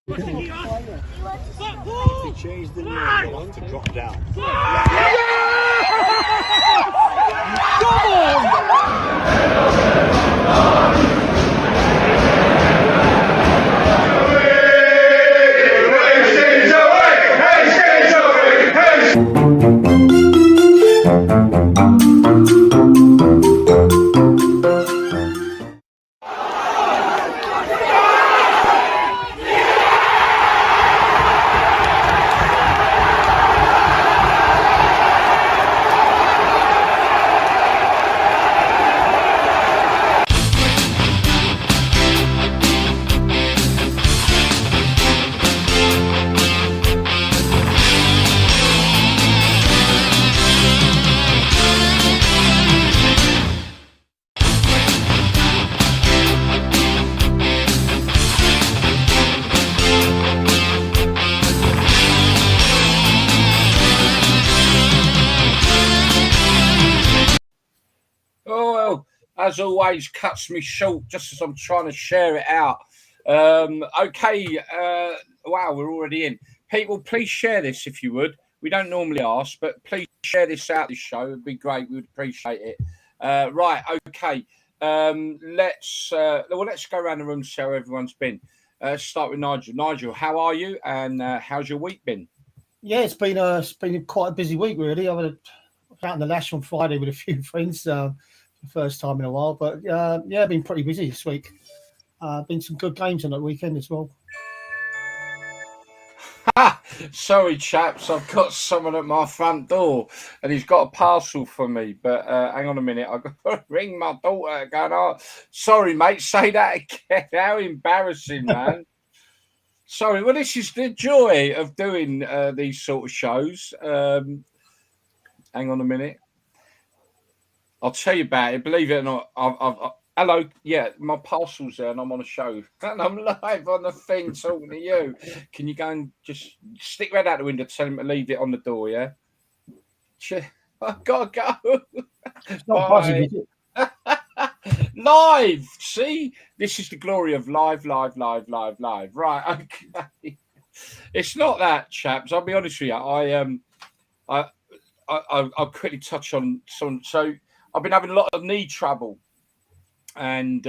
If he changed the name to drop down. Come on! As always, cuts me short just as I'm trying to share it out. Okay, wow, we're already in. People, please share this if you would. We don't normally ask, but please share this out, this show. It'd be great. We'd appreciate it. Right, okay. Let's go around the room and see how everyone's been. Start with Nigel. Nigel, how are you? And how's your week been? Yeah, it's been quite a busy week, really. I was out in the Lash on Friday with a few friends. The first time in a while, but yeah, been pretty busy this week. Been some good games on that weekend as well. Sorry, chaps, I've got someone at my front door and he's got a parcel for me. But hang on a minute, I've got to ring my daughter. Going, oh, sorry, mate, say that again. How embarrassing, man. Sorry, well, this is the joy of doing these sort of shows. Hang on a minute. I'll tell you about it. Believe it or not, I've hello, yeah, my parcel's there and I'm on a show. And I'm live on the thing talking to you. Can you go and just stick right out the window, tell him to leave it on the door, yeah? I've got to go. It's not buzzing, is it? Live! See? This is the glory of live. Right, okay. It's not that, chaps. I'll be honest with you. I'll quickly touch on some. So I've been having a lot of knee trouble, and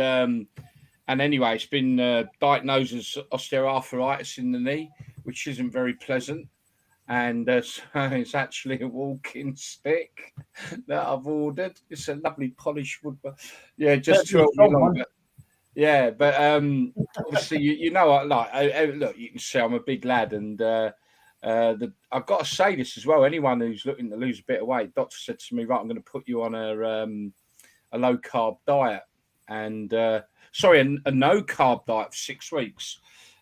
anyway, it's been diagnosed as osteoarthritis in the knee, which isn't very pleasant. And so it's actually a walking stick that I've ordered. It's a lovely polished wood, but yeah, just to help me along. Yeah, but obviously, you know, look, you can see I'm a big lad, and I've got to say this as well. Anyone who's looking to lose a bit of weight, doctor said to me, right, I'm going to put you on a low carb diet, and a no carb diet for 6 weeks,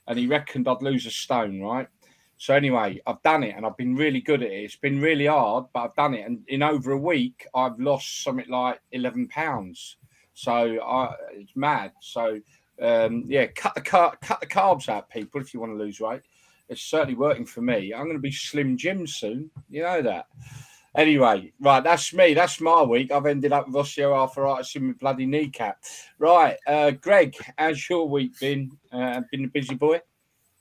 and he reckoned I'd lose a stone, right? So anyway, I've done it, and I've been really good at it. It's been really hard, but I've done it, and in over a week, I've lost something like 11 pounds. So it's mad. So yeah, cut the carbs out, people, if you want to lose weight. It's certainly working for me. I'm going to be Slim Jim soon. You know that. Anyway, right, that's me. That's my week. I've ended up with osteoarthritis in my bloody kneecap. Right, Greg, how's your week been? Been a busy boy?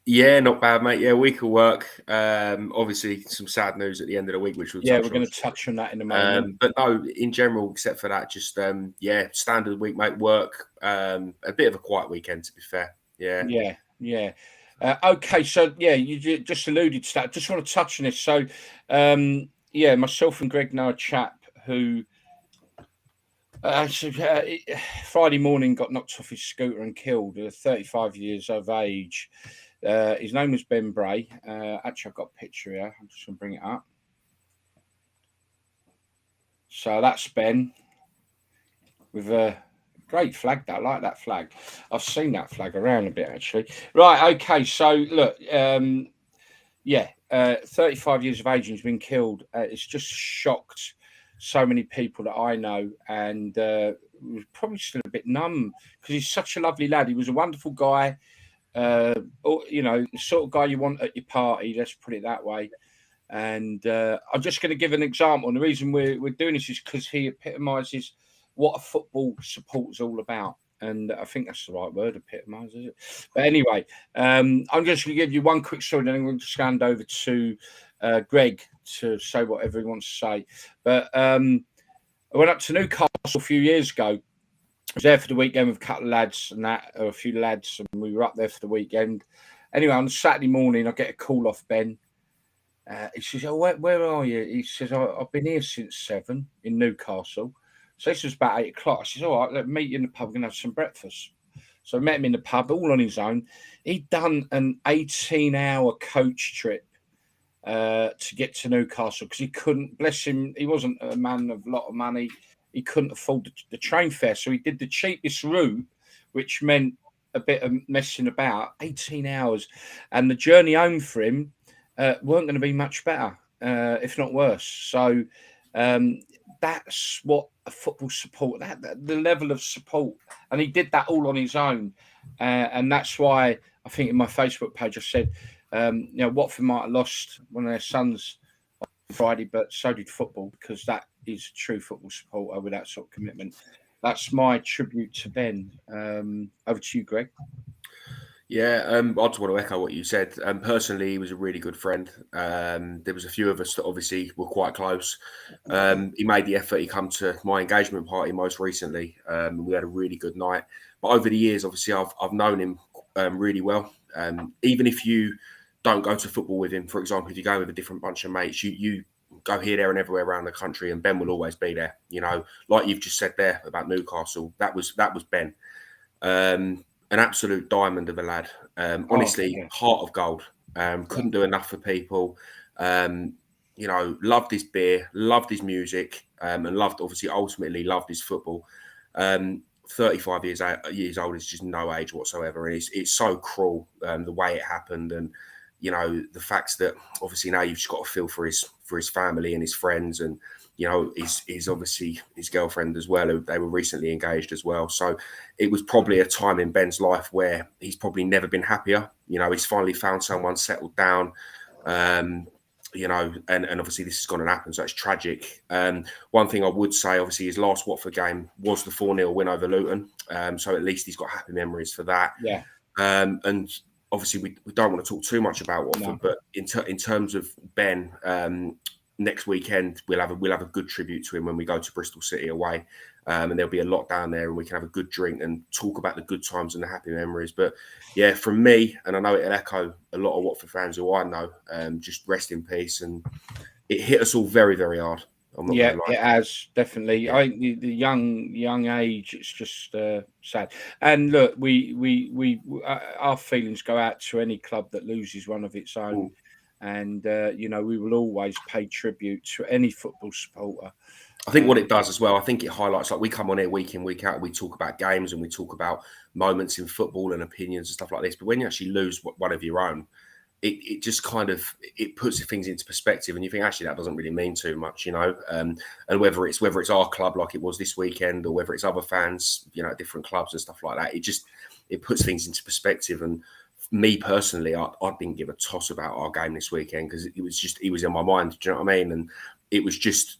Yeah, not bad, mate. Yeah, week of work. Obviously, some sad news at the end of the week, which we're going to touch on that in a moment. But no, in general, except for that, just standard week, mate. Work. A bit of a quiet weekend, to be fair. Yeah. Okay, so yeah, you just alluded to that. Just want to touch on this. So, myself and Greg know a chap who Friday morning got knocked off his scooter and killed. 35 years of age. His name was Ben Bray. Actually, I've got a picture here. I'm just going to bring it up. So that's Ben with a great flag. I like that flag. I've seen that flag around a bit, actually. Right, okay. So, look, 35 years of age and he's been killed. It's just shocked so many people that I know, and was probably still a bit numb because he's such a lovely lad. He was a wonderful guy. The sort of guy you want at your party, let's put it that way. And I'm just going to give an example. And the reason we're doing this is because he epitomises what a football support is all about. And I think that's the right word, epitomise, is it? But anyway, I'm just going to give you one quick story, and then I'm going to just hand over to Greg to say whatever he wants to say. But I went up to Newcastle a few years ago. I was there for the weekend with a couple of lads and a few lads, and we were up there for the weekend. Anyway, on Saturday morning, I get a call off Ben. He says, "Oh, where are you?" He says, "I've been here since 7 in Newcastle." So this was about 8 o'clock. I says, "All right, let's meet you in the pub and have some breakfast." So I met him in the pub, all on his own. He'd done an 18-hour coach trip to get to Newcastle because he couldn't, bless him, he wasn't a man of a lot of money. He couldn't afford the train fare. So he did the cheapest route, which meant a bit of messing about, 18 hours. And the journey home for him weren't going to be much better, if not worse. So that's what a football support, the level of support. And he did that all on his own. And that's why I think in my Facebook page I said, Watford might have lost one of their sons on Friday, but so did football, because that is a true football supporter with that sort of commitment. That's my tribute to Ben. Over to you, Greg. Yeah, I just want to echo what you said. Personally, he was a really good friend. There was a few of us that obviously were quite close. He made the effort. He come to my engagement party most recently. We had a really good night. But over the years, obviously, I've known him really well. Even if you don't go to football with him, for example, if you go with a different bunch of mates, you go here, there, and everywhere around the country, and Ben will always be there. You know, like you've just said there about Newcastle, that was Ben. An absolute diamond of a lad. Honestly, heart of gold. Couldn't do enough for people. Loved his beer, loved his music, and ultimately loved his football. 35 years old is just no age whatsoever. And it's so cruel the way it happened. And, the facts that obviously now you've just got to feel for his family and his friends, and he's obviously his girlfriend as well. They were recently engaged as well. So it was probably a time in Ben's life where he's probably never been happier. He's finally found someone, settled down, and obviously this is going to happen. So it's tragic. One thing I would say, obviously, his last Watford game was the 4-0 win over Luton. So at least he's got happy memories for that. Yeah. And obviously we don't want to talk too much about Watford, but in terms of Ben, next weekend we'll have a good tribute to him when we go to Bristol City away, and there'll be a lot down there, and we can have a good drink and talk about the good times and the happy memories. But yeah, from me, and I know it'll echo a lot of Watford fans who I know, just rest in peace. And it hit us all very, very hard. Yeah, it has, definitely. Yeah. I think the young age, it's just sad. And look, we our feelings go out to any club that loses one of its own. Ooh. And we will always pay tribute to any football supporter. I think what it does as well, I think it highlights, like, we come on here week in, week out, and we talk about games and we talk about moments in football and opinions and stuff like this. But when you actually lose one of your own, it just kind of, it puts things into perspective, and you think, actually, that doesn't really mean too much, and whether it's our club like it was this weekend, or whether it's other fans, at different clubs and stuff like that, it puts things into perspective. And me personally, I didn't give a toss about our game this weekend, because it was in my mind. Do you know what I mean? And it was just,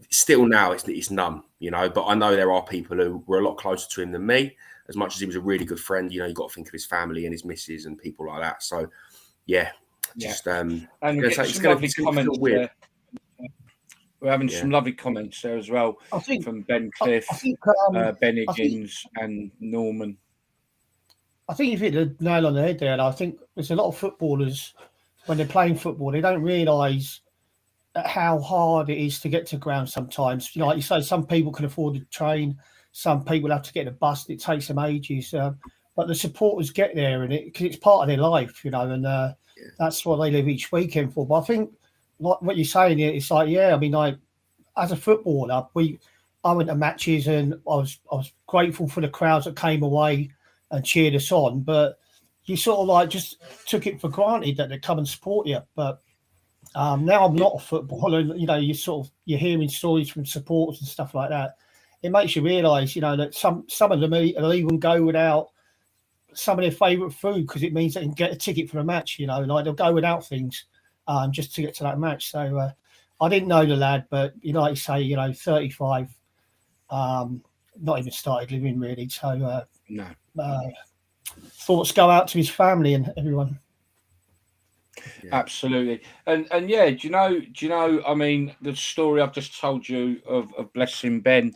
still now it's numb, but I know there are people who were a lot closer to him than me. As much as he was a really good friend, you got to think of his family and his missus and people like that. So yeah, just and it's going to feel weird. We're having some lovely comments there as well, from Ben Cliff, Ben Higgins, and Norman. I think you've hit the nail on the head there. And I think there's a lot of footballers, when they're playing football, they don't realise how hard it is to get to ground sometimes. Like you say, some people can afford to train, some people have to get a bus, it takes them ages. But the supporters get there, and because it's part of their life, and that's what they live each weekend for. But I think, like what you're saying, it's like, as a footballer, I went to matches, and I was grateful for the crowds that came away and cheered us on. But you sort of like just took it for granted that they come and support you. But now I'm not a footballer, you're hearing stories from supporters and stuff like that. It makes you realise, that some of them will even go without some of their favourite food, because it means they can get a ticket for a match. Like they'll go without things just to get to that match. So I didn't know the lad, but like you say, 35. not even started living really. So No. thoughts go out to his family and everyone. Yeah. Absolutely, and yeah, do you know? I mean, the story I've just told you of Blessing Ben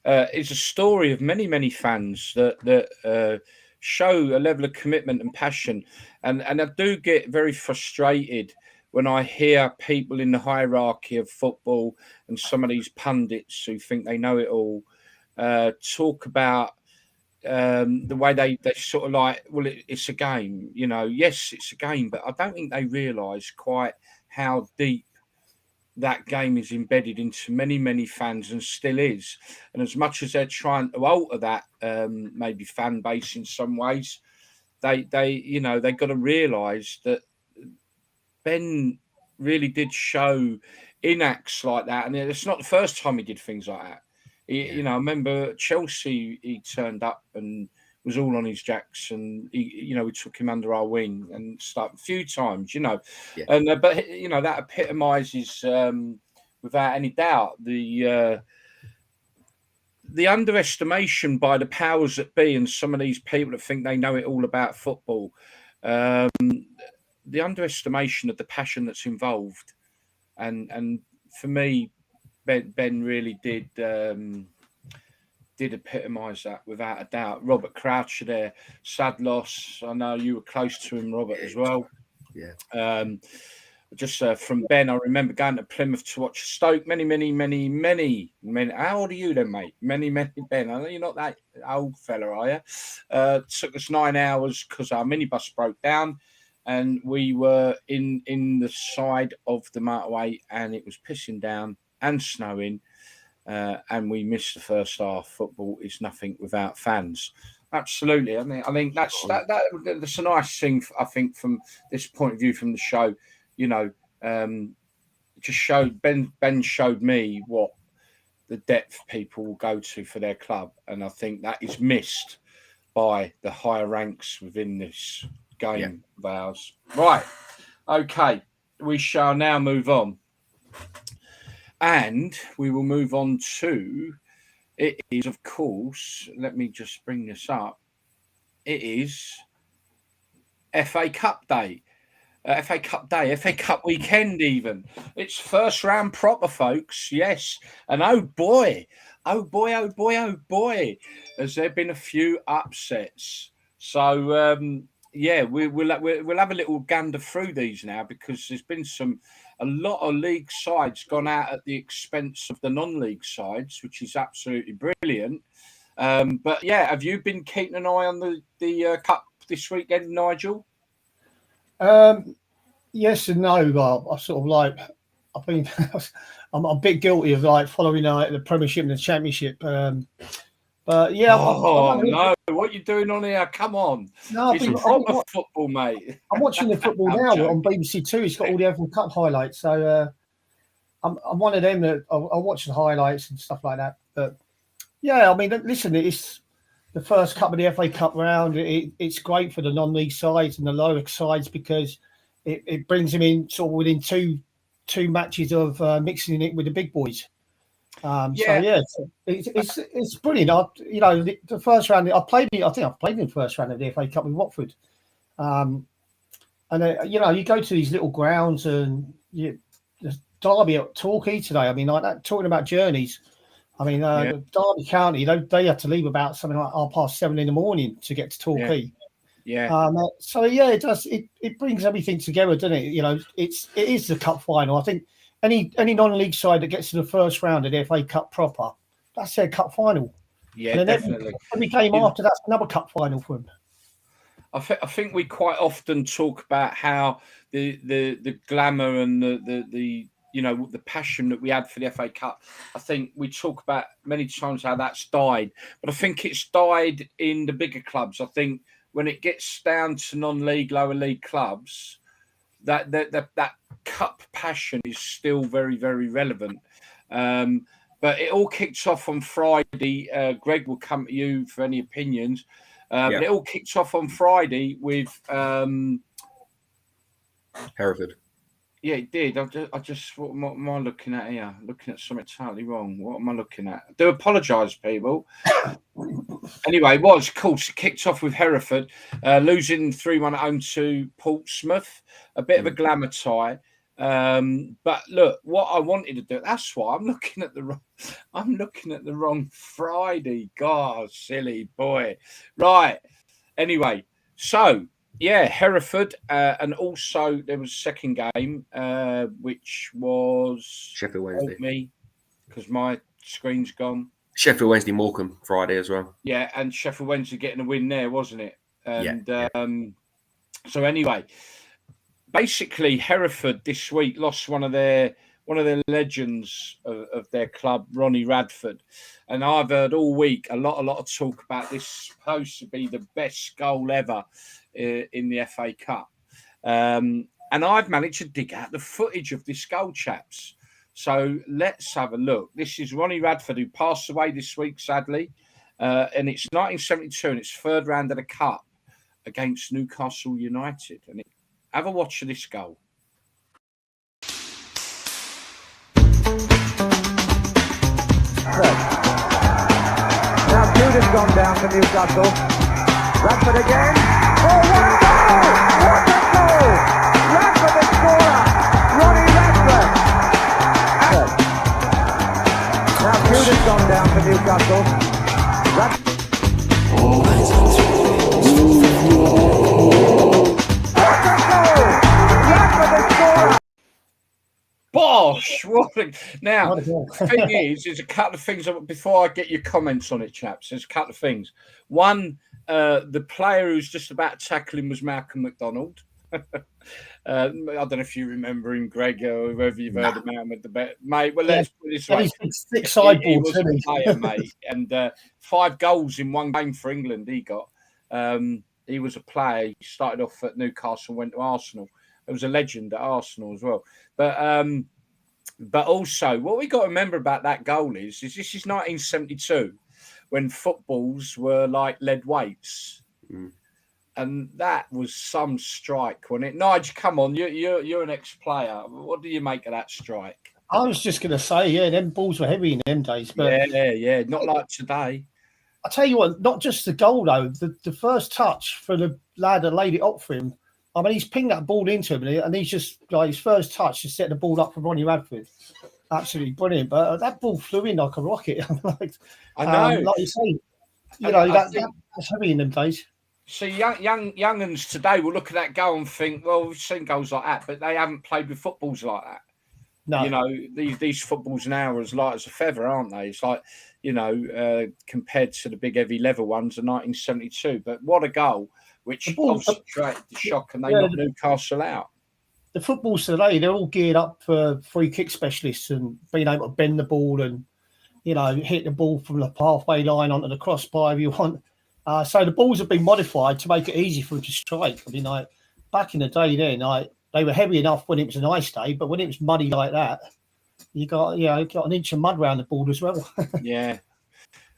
is a story of many fans that show a level of commitment and passion, and I do get very frustrated when I hear people in the hierarchy of football and some of these pundits who think they know it all talk about the way they sort of like, well, it's a game, yes, it's a game, but I don't think they realise quite how deep that game is embedded into many fans and still is. And as much as they're trying to alter that maybe fan base in some ways, they got to realise that Ben really did show in acts like that, and it's not the first time he did things like that. I remember Chelsea. He turned up and was all on his jacks, and we took him under our wing and stuff a few times. And but that epitomises, without any doubt, the underestimation by the powers that be and some of these people that think they know it all about football. The underestimation of the passion that's involved, and for me, Ben really did epitomise that without a doubt. Robert Croucher there, sad loss. I know you were close to him, Robert, as well. Yeah. Just from Ben, I remember going to Plymouth to watch Stoke many. How old are you then, mate? Many, Ben. I know you're not that old fella, are you? Took us 9 hours because our minibus broke down. And we were in the side of the motorway, and it was pissing down and snowing, and we missed the first half. Football is nothing without fans. Absolutely. I think that's a nice thing. I think from this point of view from the show, just showed Ben showed me what the depth people will go to for their club, and I think that is missed by the higher ranks within this game of ours. Right. Okay. We shall now move on. And we will move on to, it is, of course, let me just bring this up. It is FA Cup Day. FA Cup Day, FA Cup weekend even. It's first round proper, folks. Yes. And oh boy, has there been a few upsets. So, we'll have a little gander through these now, because there's been a lot of league sides gone out at the expense of the non-league sides, which is absolutely brilliant. But yeah, have you been keeping an eye on the cup this weekend, Nigel? Yes and no. I sort of like, I think I'm a bit guilty of like following the Premiership and the Championship. But yeah, no, what are you doing on here? Come on, it's proper football, mate. I'm watching the football now on BBC Two. It's got all the FA Cup highlights, so I'm one of them that I watch the highlights and stuff like that. But yeah, I mean, listen, it's the first cup of the FA Cup round. It's great for the non-league sides and the lower sides, because it brings them in sort of within two matches of mixing it with the big boys. So yeah, it's brilliant. The first round I played it. I think I've played in the first round of the FA Cup with Watford. And you go to these little grounds, and the Derby at Torquay today. I mean, like that, talking about journeys. I mean, Derby County, they had to leave about something like 7:30 in the morning to get to Torquay. So yeah, it does. It brings everything together, doesn't it? It is the cup final. I think any non-league side that gets to the first round of the FA Cup proper, that's their cup final. Yeah, and then definitely. Every game after that's another cup final for them. I think we quite often talk about how the glamour and the passion that we had for the FA Cup. I think we talk about many times how that's died, but I think it's died in the bigger clubs. I think when it gets down to non-league, lower league clubs, that cup passion is still very, very relevant. But it all kicked off on Friday. Greg will come to you for any opinions. But it all kicked off on Friday with Hereford. Yeah, it did. I just what am I looking at here? Looking at something totally wrong. What am I looking at? I do apologise, people. Anyway, it was cool. It kicked off with Hereford, losing 3-1 at home to Portsmouth. A bit of a glamour tie. But look, what I wanted to do, that's why I'm looking at the wrong Friday. God, silly boy. Right. Anyway, so yeah, Hereford, and also there was a second game, which was Sheffield Wednesday. help me, because my screen's gone. Sheffield Wednesday, Morecambe Friday as well. Yeah, and Sheffield Wednesday getting a win there, wasn't it? And Yeah. so anyway, basically Hereford this week lost one of their legends of their club, Ronnie Radford. And I've heard all week a lot of talk about this supposed to be the best goal ever in the FA Cup. And I've managed to dig out the footage of this goal, chaps. So let's have a look. This is Ronnie Radford, who passed away this week, sadly. And it's 1972, and it's third round of the Cup against Newcastle United. And have a watch of this goal. Now Jude has gone down for Newcastle. Radford again. Oh, what a goal! What a goal! Radford the scorer. Ronnie Radford. Now Jude has gone down for Newcastle. What a goal! Radford the scorer. Bosh! Now, What a goal. the thing is, there's a couple of things before I get your comments on it, chaps. There's a couple of things. One, the player who's just about tackling was Malcolm McDonald. I don't know if you remember him, Greg, or whoever you've heard about him at the bet, mate. Well, let's put it this way: Six sideboards, he was isn't a he? player, mate, and 5 goals in one game for England. He got. He was a player. He started off at Newcastle, went to Arsenal. It was a legend at Arsenal as well. But also, what we got to remember about that goal is this is 1972, when footballs were like lead weights. Mm. And that was some strike, wasn't it? Nigel, come on, you're an ex-player. What do you make of that strike? I was just going to say, yeah, them balls were heavy in them days. But Yeah, not like today. I tell you what, not just the goal though. The first touch for the lad that laid it up for him. I mean, he's pinged that ball into him, and he's just like his first touch to set the ball up for Ronnie Radford. Absolutely brilliant. But that ball flew in like a rocket. Like, I know. like you say, that's heavy in them days. See, young'uns today will look at that goal and think, well, we've seen goals like that, but they haven't played with footballs like that. No. You know, these footballs now are as light as a feather, aren't they? It's like, compared to the big heavy level ones of 1972. But what a goal, which obviously created the shock, and they knocked Newcastle out. The footballs today, they're all geared up for free kick specialists and being able to bend the ball and, hit the ball from the halfway line onto the crossbar if you want. So the balls have been modified to make it easy for them to strike. I mean, like back in the day then, they were heavy enough when it was a nice day, but when it was muddy like that, you got an inch of mud around the ball as well. Yeah.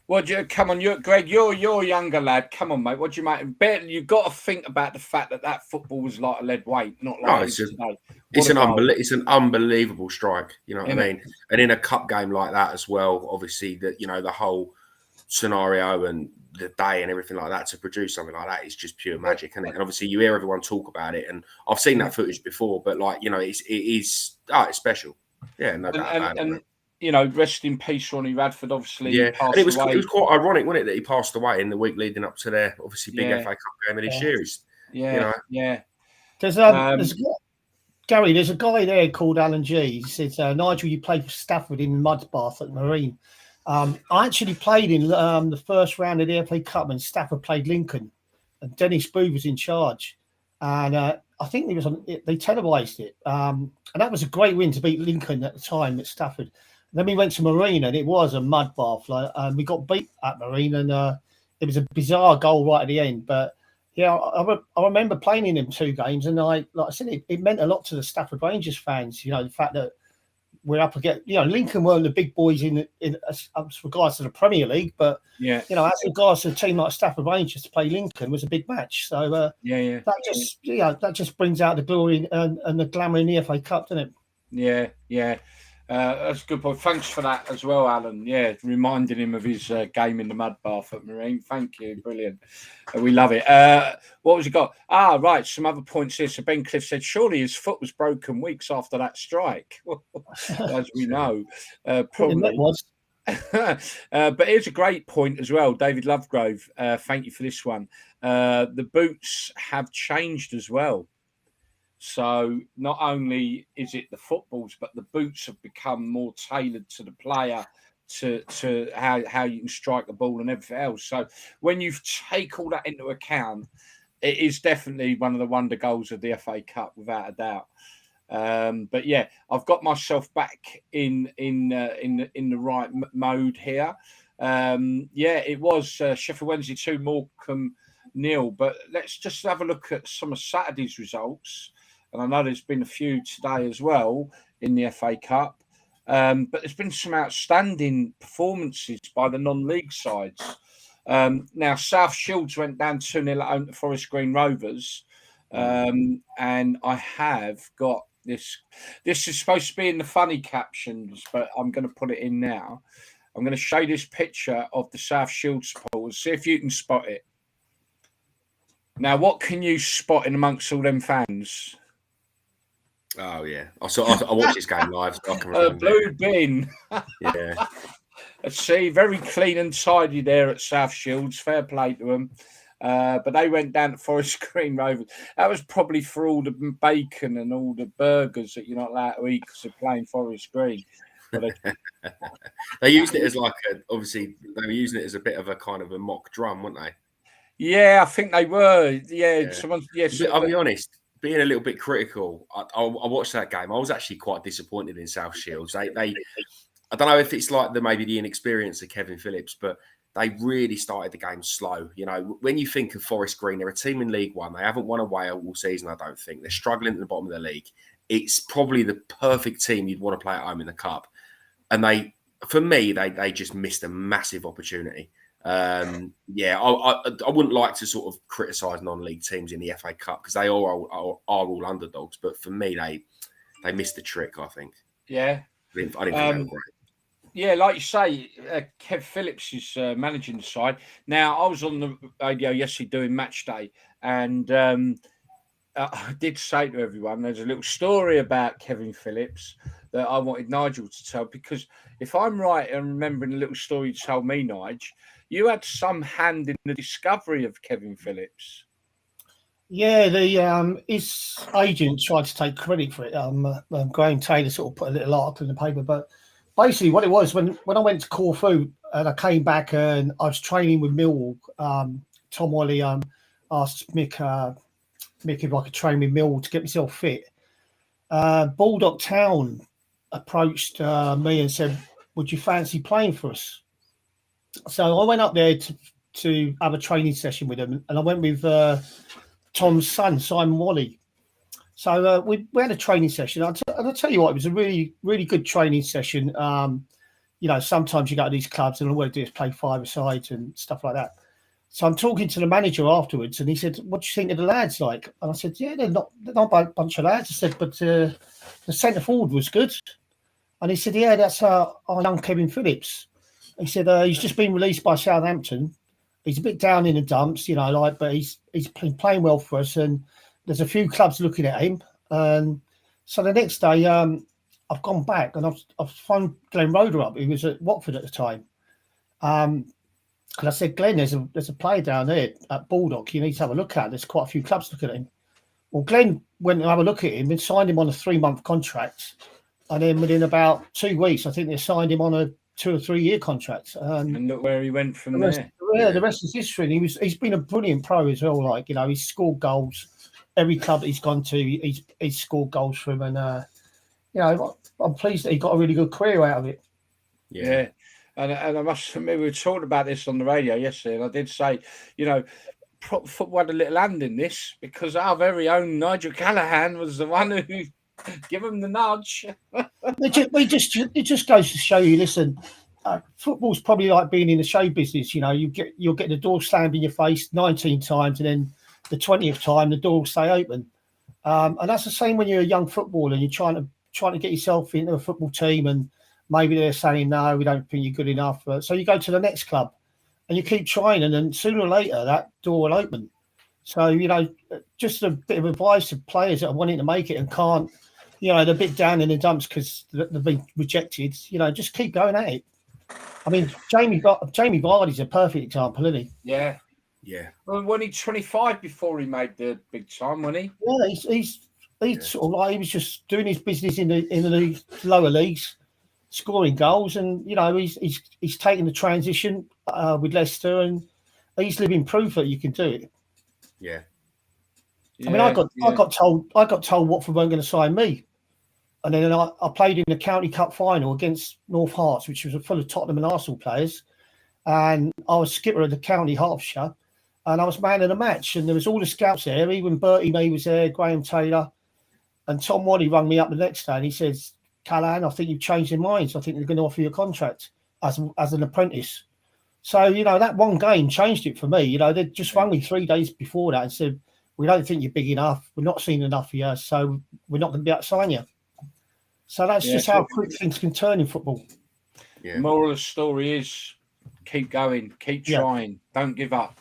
Well, come on, Greg, you're a younger lad. Come on, mate. What do you make? You've got to think about the fact that football was like a lead weight, not like today. It's an unbelievable strike. You know what I mean? And in a cup game like that as well, obviously the whole scenario and the day and everything like that to produce something like that is just pure magic, isn't it? And obviously you hear everyone talk about it, and I've seen that footage before, but it's special. Yeah, no doubt about it. Rest in peace, Ronnie Radford. Obviously, yeah, and it was quite ironic, wasn't it, that he passed away in the week leading up to their obviously big FA Cup game of this year. Yeah. There's Gary. There's a guy there called Alan G. He says, Nigel, you played for Stafford in Mudbath at Marine. I actually played in the first round of the FA Cup when Stafford played Lincoln, and Dennis Booth was in charge. And I think they televised it, and that was a great win to beat Lincoln at the time at Stafford. Then we went to Marine, and it was a mud bath. We got beat at Marine, and it was a bizarre goal right at the end. But yeah, I remember playing in them 2 games, and like I said, it meant a lot to the Stafford Rangers fans. The fact that we're up against, Lincoln weren't the big boys in as regards to the Premier League, but Yeah. as regards to a team like Stafford Rangers to play Lincoln was a big match. So that just brings out the glory and the glamour in the FA Cup, doesn't it? Yeah. That's a good point. Thanks for that as well, Alan. Yeah, reminding him of his game in the mud bath at Marine. Thank you. Brilliant. We love it. What was he got? Right. Some other points here. So Ben Cliff said, surely his foot was broken weeks after that strike. As we know, probably. Was. But here's a great point as well. David Lovegrove, thank you for this one. The boots have changed as well. So not only is it the footballs, but the boots have become more tailored to the player, to how you can strike the ball and everything else. So when you take all that into account, it is definitely one of the wonder goals of the FA Cup, without a doubt. But yeah, I've got myself back in the right mode here. It was Sheffield Wednesday 2, Morecambe 0. But let's just have a look at some of Saturday's results. And I know there's been a few today as well in the FA Cup. But there's been some outstanding performances by the non-league sides. Now, South Shields went down 2-0 at home to Forest Green Rovers. And I have got this. This is supposed to be in the funny captions, but I'm going to put it in now. I'm going to show you this picture of the South Shields supporters. See if you can spot it. Now, what can you spot in amongst all them fans? Oh yeah, I watched this game live. So I can remember. Blue bin. Yeah. Let's see, very clean and tidy there at South Shields. Fair play to them. But they went down to Forest Green Rovers. That was probably for all the bacon and all the burgers that you're not allowed to eat because they're playing Forest Green. They used it as obviously they were using it as a bit of a kind of a mock drum, weren't they? Yeah, I think they were. Yeah. Someone. Yes, I'll be honest. Being a little bit critical, I watched that game. I was actually quite disappointed in South Shields. They I don't know if it's like maybe the inexperience of Kevin Phillips, but they really started the game slow. When you think of Forest Green, they're a team in League One. They haven't won away all season, I don't think. They're struggling at the bottom of the league. It's probably the perfect team you'd want to play at home in the Cup. And they just missed a massive opportunity. I wouldn't like to sort of criticise non-league teams in the FA Cup because they are all underdogs. But for me, they missed the trick, I think. Yeah. I didn't think they were great. Yeah, like you say, Kev Phillips is managing the side. Now, I was on the radio yesterday doing match day, and I did say to everyone, there's a little story about Kevin Phillips that I wanted Nigel to tell, because if I'm right and remembering a little story you told me, Nigel, you had some hand in the discovery of Kevin Phillips. Yeah, his agent tried to take credit for it. Graham Taylor sort of put a little article in the paper, but basically what it was, when I went to Corfu and I came back and I was training with Millwall, Tom Wally asked Mick if I could train with Millwall to get myself fit. Baldock Town approached me and said, would you fancy playing for us? So I went up there to have a training session with them, and I went with Tom's son, Simon Wally. So we had a training session. I'll tell you what, it was a really, really good training session. Sometimes you go to these clubs and all they do is play five-a-sides and stuff like that. So I'm talking to the manager afterwards, and he said, what do you think of the lads like? And I said, yeah, they're not a bunch of lads. I said, but the centre forward was good. And he said, yeah, that's our young Kevin Phillips. He said, he's just been released by Southampton. He's a bit down in the dumps, but he's been playing well for us. And there's a few clubs looking at him. So the next day, I've gone back and I've phoned Glenn Roeder up. He was at Watford at the time. And I said, Glenn, there's a player down there at Baldock. You need to have a look at. There's quite a few clubs looking at him. Well, Glenn went and have a look at him and signed him on a 3-month contract. And then within about 2 weeks, I think they signed him on a 2 or 3 year contract. And look where he went from there. Yeah, the rest is history. And he's been a brilliant pro as well. He's scored goals. Every club that he's gone to, he's scored goals for him. And, I'm pleased that he got a really good career out of it. Yeah. And I must admit, we were talking about this on the radio yesterday, and I did say, football had a little hand in this, because our very own Nigel Callaghan was the one who gave him the nudge. It just goes to show you. Listen, football's probably like being in the show business. You know, you'll get the door slammed in your face 19 times, and then the 20th time the door will stay open. And that's the same when you're a young footballer and you're trying to get yourself into a football team, and maybe they're saying no, we don't think you're good enough. So you go to the next club, and you keep trying, and then sooner or later that door will open. So just a bit of advice to players that are wanting to make it and can't. They're a bit down in the dumps because they've been rejected. Just keep going at it. I mean, Jamie Vardy's a perfect example, isn't he? Yeah. Yeah. Well, wasn't he 25 before he made the big time, wasn't he? Yeah, he's sort of like he was just doing his business in the lower leagues, scoring goals, and he's taken the transition with Leicester, and he's living proof that you can do it. Yeah. I mean, I got told Watford weren't going to sign me. And then I played in the County Cup final against North Hearts, which was full of Tottenham and Arsenal players. And I was skipper of the County Hertfordshire, and I was man of the match. And there was all the scouts there. Even Bertie Mee was there, Graham Taylor. And Tom Waddy rang me up the next day and he says, Callaghan, I think you've changed your minds. I think they're going to offer you a contract as an apprentice. So, that one game changed it for me. They just rang me 3 days before that and said, we don't think you're big enough. We're not seeing enough of you, so we're not going to be able to sign you. So that's just how quick things can turn in football. Yeah. The moral of the story is keep going, keep trying, don't give up.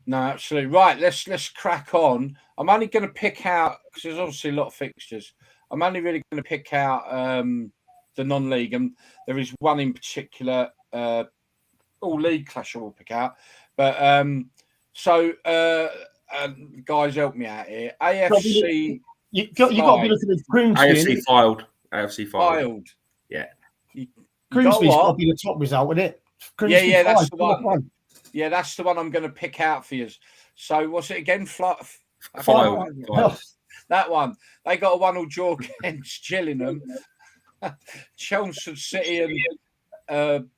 No, absolutely. Right, let's crack on. I'm only going to pick out, because there's obviously a lot of fixtures, I'm only really going to pick out the non-league, and there is one in particular, all league clash I will pick out. But guys, help me out here. AFC. You got to be looking at Grimsby. AFC filed. Yeah. Grimsby's got to be the top result, isn't it? Grimsby that's the one. Yeah, that's the one I'm going to pick out for you. So, what's it again? Filed. That one. They got a 1-1 draw against Gillingham. Chelmsford City and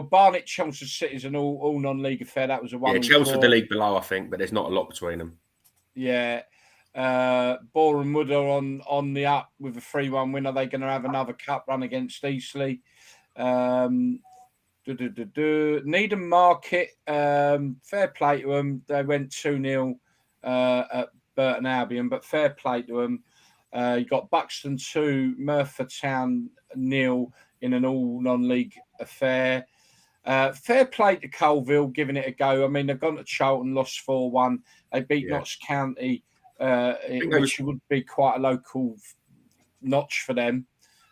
Barnet Chelmsford City is an all non-league affair. That was a 1-1 Chelmsford the league below, I think, but there's not a lot between them. Yeah. Boreham Wood are on the up with a 3-1 win. Are they going to have another cup run against Eastleigh? Needham Market, fair play to them. They went 2-0 at Burton Albion, but fair play to them. You got Buxton 2, Merthyr Town 0 in an all non-league affair. Fair play to Colville, giving it a go. I mean, they've gone to Charlton, lost 4-1. They beat Notts County, which would be quite a local notch for them.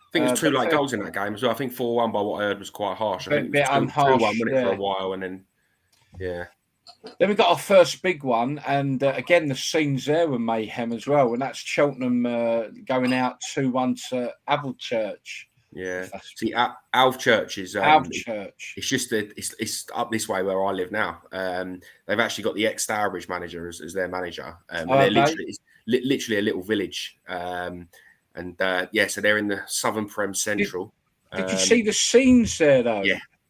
I think it was 2 late goals in that game as well. I think 4-1 by what I heard was quite harsh. I think it was 2-1 for a while, and then Then we got our first big one, and again the scenes there were mayhem as well, and that's Cheltenham going out 2-1 to Alvechurch. Yeah, see, Alvechurch is Alvechurch. It's just it's up this way where I live now. They've actually got the ex-Stourbridge manager as their manager. They're literally a little village. So they're in the Southern Prem Central. Did you see the scenes there though?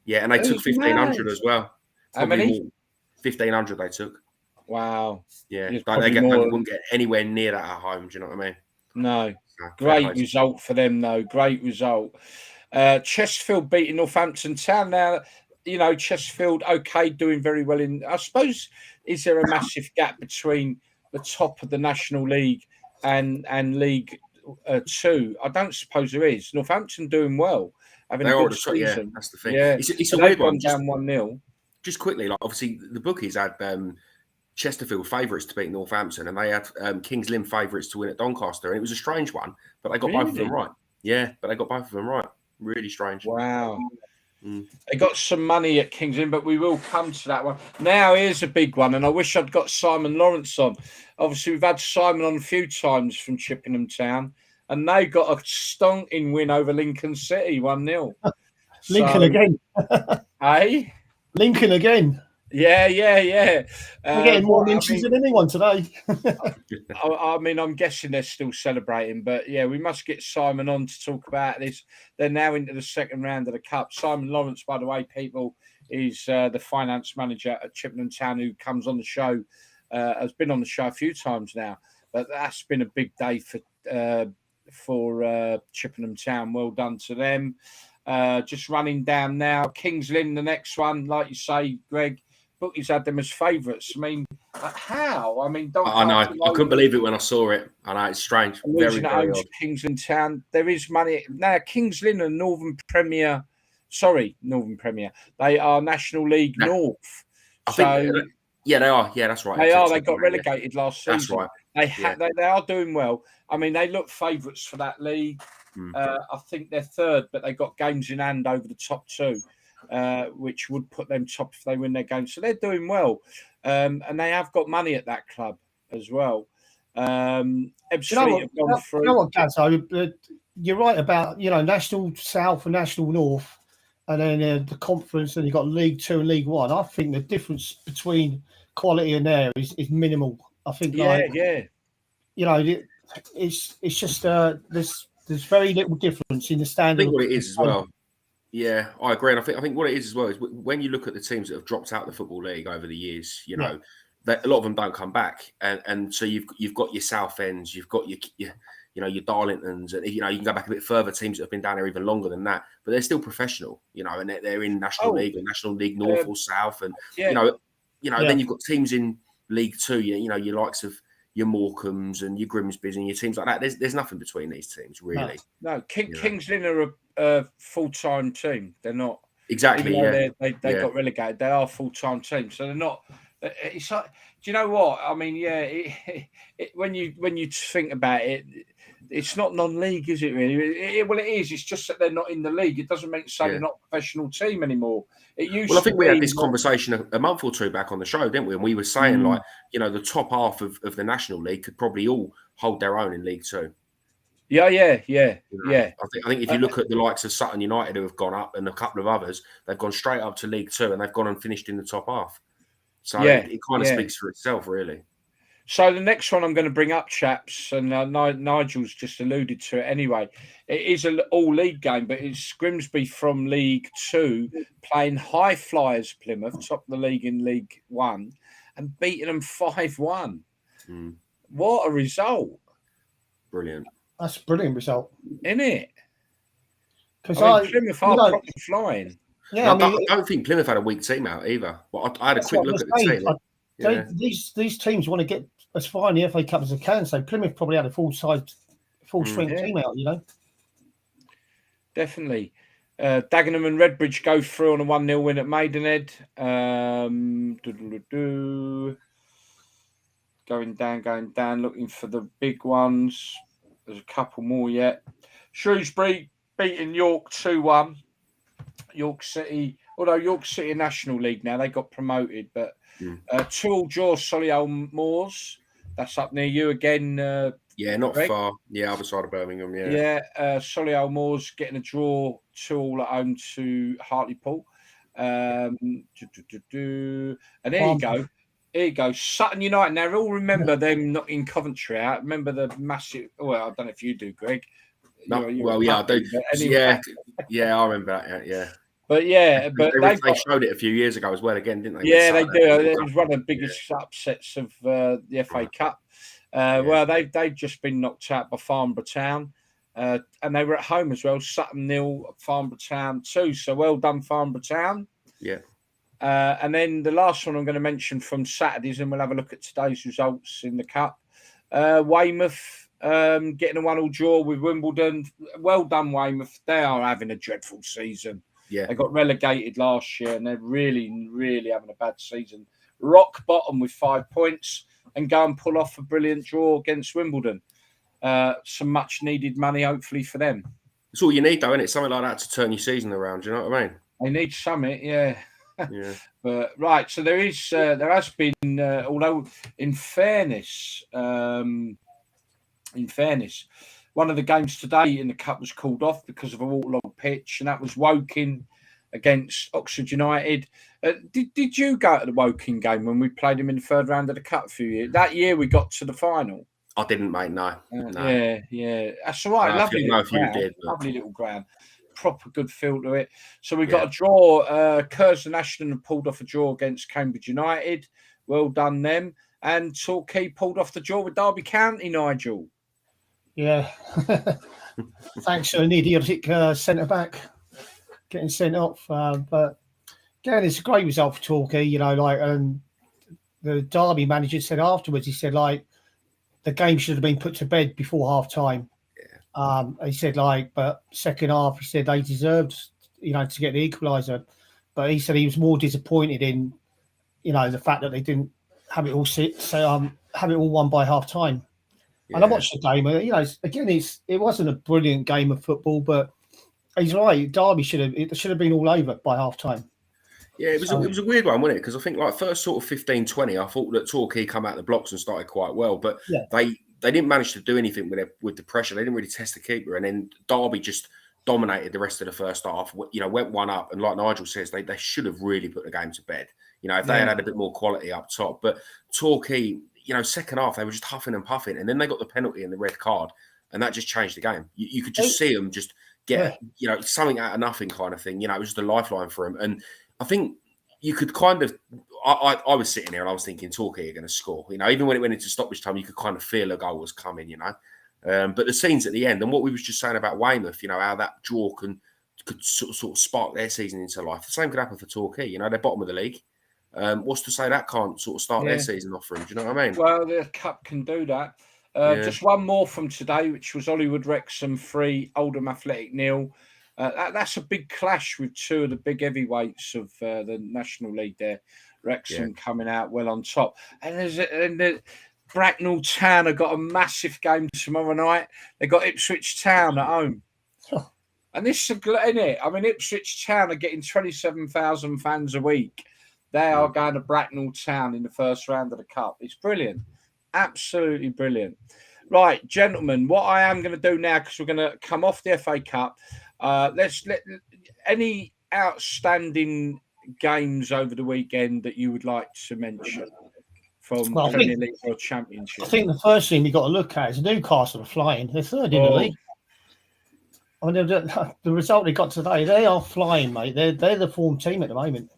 Yeah, and they took 1,500 as well. How many? 1,500 they took. Wow. Yeah, they wouldn't get anywhere near that at home. Do you know what I mean? No. Great result for them, though. Great result. Chesterfield beating Northampton Town. Now, Chesterfield, doing very well in. I suppose, is there a massive gap between the top of the National League and League 2? I don't suppose there is. Northampton doing well, having a good season. Yeah, that's the thing. Yeah, it's a weird one. Down 1-0. Just quickly, obviously the bookies had Chesterfield favourites to beat Northampton, and they had Kings Lynn favourites to win at Doncaster, and it was a strange one, but they got both of them right. Yeah, but they got both of them right. Really strange. Wow. They got some money at Kings Lynn, but we will come to that one. Now, here's a big one, and I wish I'd got Simon Lawrence on. Obviously, we've had Simon on a few times from Chippenham Town, and they got a stonking win over Lincoln City, 1-0. Lincoln again. Hey? Lincoln again. Yeah. We're getting more inches than anyone today. I mean, I'm guessing they're still celebrating, but yeah, we must get Simon on to talk about this. They're now into the second round of the Cup. Simon Lawrence, by the way, people, is the finance manager at Chippenham Town, who comes on the show, has been on the show a few times now. But that's been a big day for Chippenham Town. Well done to them. Just running down now. Kings Lynn, the next one, like you say, Greg. Bookies had them as favourites. I mean, how? I mean, I know. I couldn't believe it when I saw it. I know, it's strange. Very, very odd. Kings Lynn Town. There is money. Now, Kings Lynn and Northern Premier. They are National League North. Yeah, they are. Yeah, that's right. They are. They got relegated last season. That's right. They are doing well. I mean, they look favourites for that league. I think they're third, but they got games in hand over the top two, which would put them top if they win their game. So they're doing well, and they have got money at that club as well. You know what, Gazzo? You're right about National South and National North, and then the conference, and you've got League 2 and League 1. I think the difference between quality in there is minimal. I think, it's just there's very little difference in the standard. I think what it is as well. Yeah, I agree. And I think what it is as well is when you look at the teams that have dropped out of the Football League over the years, that a lot of them don't come back, and so you've got your Southend's, you've got your Darlingtons, and you can go back a bit further, teams that have been down there even longer than that, but they're still professional, and they're in National League and National League North or South, and then you've got teams in League 2, your likes of your Morecambes and your Grimsbys and your teams like that. There's nothing between these teams really. No, Kings Lynn are a full-time team. They're not exactly. They got relegated. They are a full-time team, so they're not. It's like, do you know what I mean? Yeah, when you think about it, it's not non-league, is it really? Well, it is. It's just that they're not in the league. It doesn't mean to say they're not a professional team anymore. It used. Well, I think we had this conversation a month or two back on the show, didn't we? And we were saying the top half of the National League could probably all hold their own in League 2. Yeah. I think if you look at the likes of Sutton United who have gone up and a couple of others, they've gone straight up to League 2 and they've gone and finished in the top half. So it kind of speaks for itself, really. So the next one I'm going to bring up, chaps, and Nigel's just alluded to it anyway. It is an all-league game, but it's Grimsby from League 2 playing High Flyers Plymouth, top of the league in League 1, and beating them 5-1. What a result. Brilliant. That's a brilliant result. Isn't it? Because Plymouth are probably flying. Yeah, I don't think Plymouth had a weak team out either. But I had a quick look at the team. These teams want to get as far in the FA Cup as they can. So Plymouth probably had a full strength team out. Definitely. Dagenham and Redbridge go through on a 1-0 win at Maidenhead. Going down, looking for the big ones. There's a couple more yet. Shrewsbury beating York 2-1. York City, although York City National League now, they got promoted, but 2-2 draw Solihull Moors. That's up near you again. Not Greg. Far. Yeah, other side of Birmingham. Solihull Moors getting a draw 2-2 at home to Hartlepool. And here you go. Sutton United. Now, all remember them not in Coventry out. Remember the massive. Well, I don't know if you do, Greg. I do. Anyway. Yeah, I remember that. Yeah. But they showed it a few years ago as well, again, didn't they? Yeah, they do. It was one of the biggest upsets of the FA Cup. Well, they've just been knocked out by Farnborough Town, and they were at home as well. Sutton 0, Farnborough Town 2. So well done, Farnborough Town. Yeah. And then the last one I'm going to mention from Saturdays, and we'll have a look at today's results in the Cup. Weymouth getting a 1-1 draw with Wimbledon. Well done, Weymouth. They are having a dreadful season. Yeah. They got relegated last year, and they're really, really having a bad season. Rock bottom with 5 points and go and pull off a brilliant draw against Wimbledon. Some much-needed money, hopefully, for them. It's all you need, though, isn't it? Something like that to turn your season around. Do you know what I mean? They need something, yeah. Yeah. But right, so there has been, although in fairness, one of the games today in the Cup was called off because of a waterlogged pitch, and that was Woking against Oxford United. Did you go to the Woking game when we played them in the third round of the Cup a few years? That year we got to the final. I didn't, mate. No. Yeah. That's all right. Lovely little ground. Proper good feel to it. So we got a draw. Curzon Ashton pulled off a draw against Cambridge United. Well done them. And Torquay pulled off the draw with Derby County, Nigel. Yeah. Thanks to an idiotic centre back getting sent off. But again, it's a great result for Torquay. You know, like the Derby manager said afterwards, he said like the game should have been put to bed before half time. He said like, but second half, he said they deserved, you know, to get the equaliser. But he said he was more disappointed in, you know, the fact that they didn't have it all have it all won by half time. Yeah. And I watched the game. You know, again, it wasn't a brilliant game of football, but he's right. Derby should have been all over by half time. Yeah, it was a weird one, wasn't it? Because I think like first sort of 15, 20, I thought that Torquay come out the blocks and started quite well, but they didn't manage to do anything with the pressure. They didn't really test the keeper, and then Derby just dominated the rest of the first half. You know, went one up, and like Nigel says, they should have really put the game to bed. You know, if they had a bit more quality up top, but Torquay, you know, second half they were just huffing and puffing, and then they got the penalty and the red card, and that just changed the game. You could just see them just get you know, something out of nothing kind of thing. You know, it was just a lifeline for them, and I think you could kind of. I was sitting there and I was thinking Torquay are going to score. You know, even when it went into stoppage time, you could kind of feel a goal was coming. You know, but the scenes at the end and what we was just saying about Weymouth, you know, how that draw could sort of spark their season into life. The same could happen for Torquay. You know, they're bottom of the league. What's to say that can't sort of start their season off for them? Do you know what I mean? Well, the Cup can do that. Just one more from today, which was Hollywood Wrexham 3, Oldham Athletic 0. That's a big clash with two of the big heavyweights of the National League there. Wrexham coming out well on top. And the Bracknell Town have got a massive game tomorrow night. They've got Ipswich Town at home. And this is, isn't it? I mean, Ipswich Town are getting 27,000 fans a week. They are going to Bracknell Town in the first round of the Cup. It's brilliant. Absolutely brilliant. Right, gentlemen, what I am going to do now, because we're going to come off the FA Cup, let's let any outstanding games over the weekend that you would like to mention from Premier League or Championship. I think the first thing we've got to look at is Newcastle are flying. They're third in the league. I mean, the result they got today, they are flying, mate. They're the form team at the moment.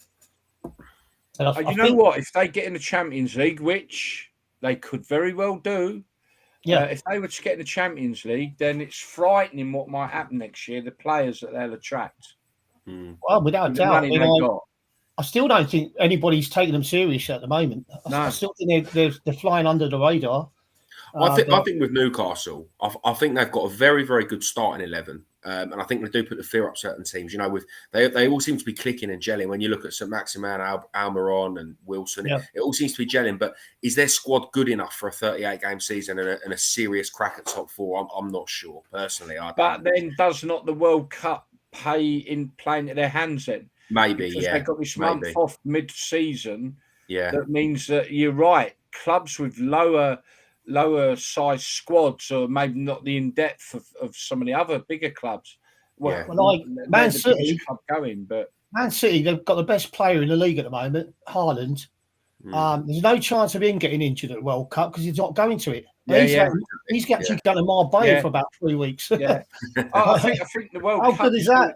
And you know what? If they get in the Champions League, which they could very well do, if they were to get in the Champions League, then it's frightening what might happen next year, the players that they'll attract. Well, without doubt. I still don't think anybody's taking them serious at the moment. I still think they're flying under the radar. I think with Newcastle, I think they've got a very, very good starting 11. And I think they do put the fear up certain teams. You know, with they all seem to be clicking and gelling. When you look at St Maximin, Almiron and Wilson, it all seems to be gelling. But is their squad good enough for a 38-game season and a serious crack at top four? I'm not sure, personally. But then does not the World Cup playing into their hands then? Maybe, because they've got this month off mid-season. That means that you're right. Clubs with lower size squads, or maybe not the in depth of some of the other bigger clubs. Well, like Man City, Man City, they've got the best player in the league at the moment, Haaland. There's no chance of him getting injured at the World Cup because he's not going to it. He's actually done a Marbella for about 3 weeks. I think the World Cup. How good is that?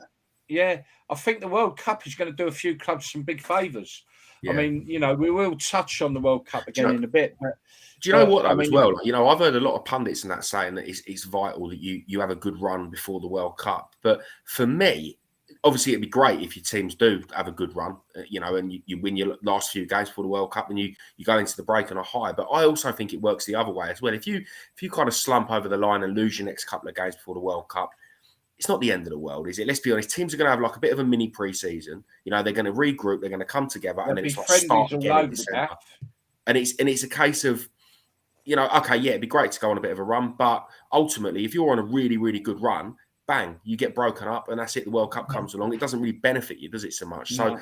Yeah, I think the World Cup is going to do a few clubs some big favours. I mean, you know, we will touch on the World Cup again in a bit. But do you know what, though, as well? You know, I've heard a lot of pundits in that saying that it's vital that you have a good run before the World Cup. But for me, obviously, it'd be great if your teams do have a good run, you know, and you win your last few games before the World Cup and you go into the break on a high. But I also think it works the other way as well. If you kind of slump over the line and lose your next couple of games before the World Cup, it's not the end of the world, is it? Let's be honest. Teams are going to have like a bit of a mini pre-season. You know, they're going to regroup. They're going to come together, and then it's like start again in December. And it's a case of, you know, okay, it'd be great to go on a bit of a run, but ultimately, if you're on a really, really good run, bang, you get broken up, and that's it. The World Cup comes along. It doesn't really benefit you, does it, so much? So,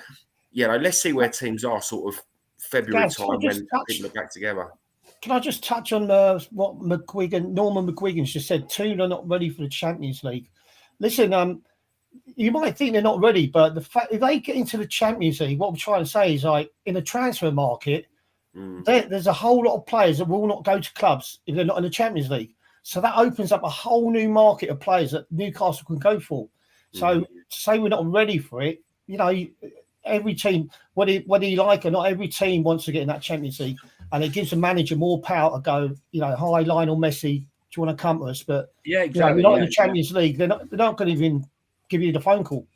you know, let's see where teams are sort of February time when people are back together. Can I just touch on what Norman McGuigan's just said? Two are not ready for the Champions League. Listen, you might think they're not ready, but the fact if they get into the Champions League, what I'm trying to say is, like, in the transfer market, there's a whole lot of players that will not go to clubs if they're not in the Champions League. So that opens up a whole new market of players that Newcastle can go for. So to say we're not ready for it, you know, every team, whether you like or not, every team wants to get in that Champions League, and it gives the manager more power to go, you know, hi Lionel Messi, you want to come to us? But yeah, exactly. you're not in the Champions League. They're not going to even give you the phone call.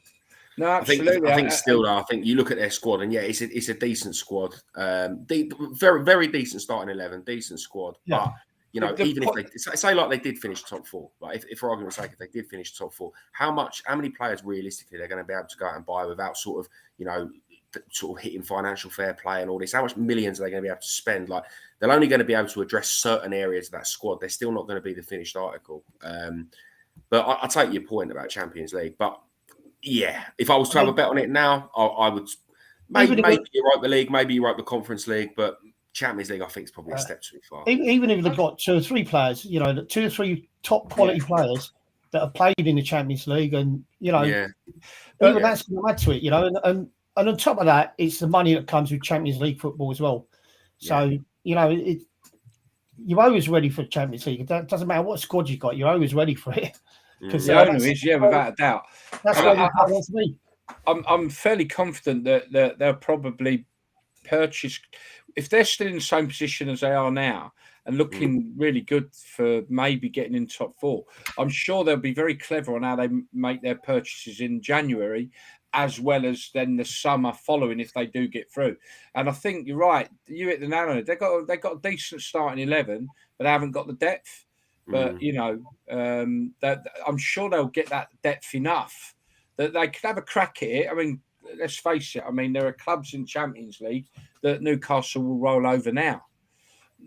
No, absolutely. I think still, though, I think you look at their squad, and it's a decent squad. Very, very decent starting 11, decent squad. Yeah. But even if they say like they did finish top 4, like if for argument's sake, if they did finish top 4, how many players realistically they're going to be able to go out and buy without sort of hitting financial fair play and all this? How much millions are they going to be able to spend? Like, they're only going to be able to address certain areas of that squad. They're still not going to be the finished article. But I take your point about Champions League. But yeah, if I was to have a bet on it now, I would maybe Europa League, maybe Europa Conference League, but Champions League I think is probably a step too far. Even if they've got 2 or 3 players, 2 or 3 top quality players that have played in the Champions League, and even that's going to add to it, and on top of that, it's the money that comes with Champions League football as well. So you're always ready for Champions League. It doesn't matter what squad you've got, you're always ready for it. The owner is, without a doubt. That's what it wants to be. I'm fairly confident that they'll probably purchase, if they're still in the same position as they are now and looking really good for maybe getting in top 4. I'm sure they'll be very clever on how they make their purchases in January, as well as then the summer following if they do get through. And I think you're right. You hit the nail on it. They got a decent starting 11, but they haven't got the depth. But that I'm sure they'll get that depth enough that they could have a crack at it. I mean, let's face it. I mean, there are clubs in Champions League that Newcastle will roll over now.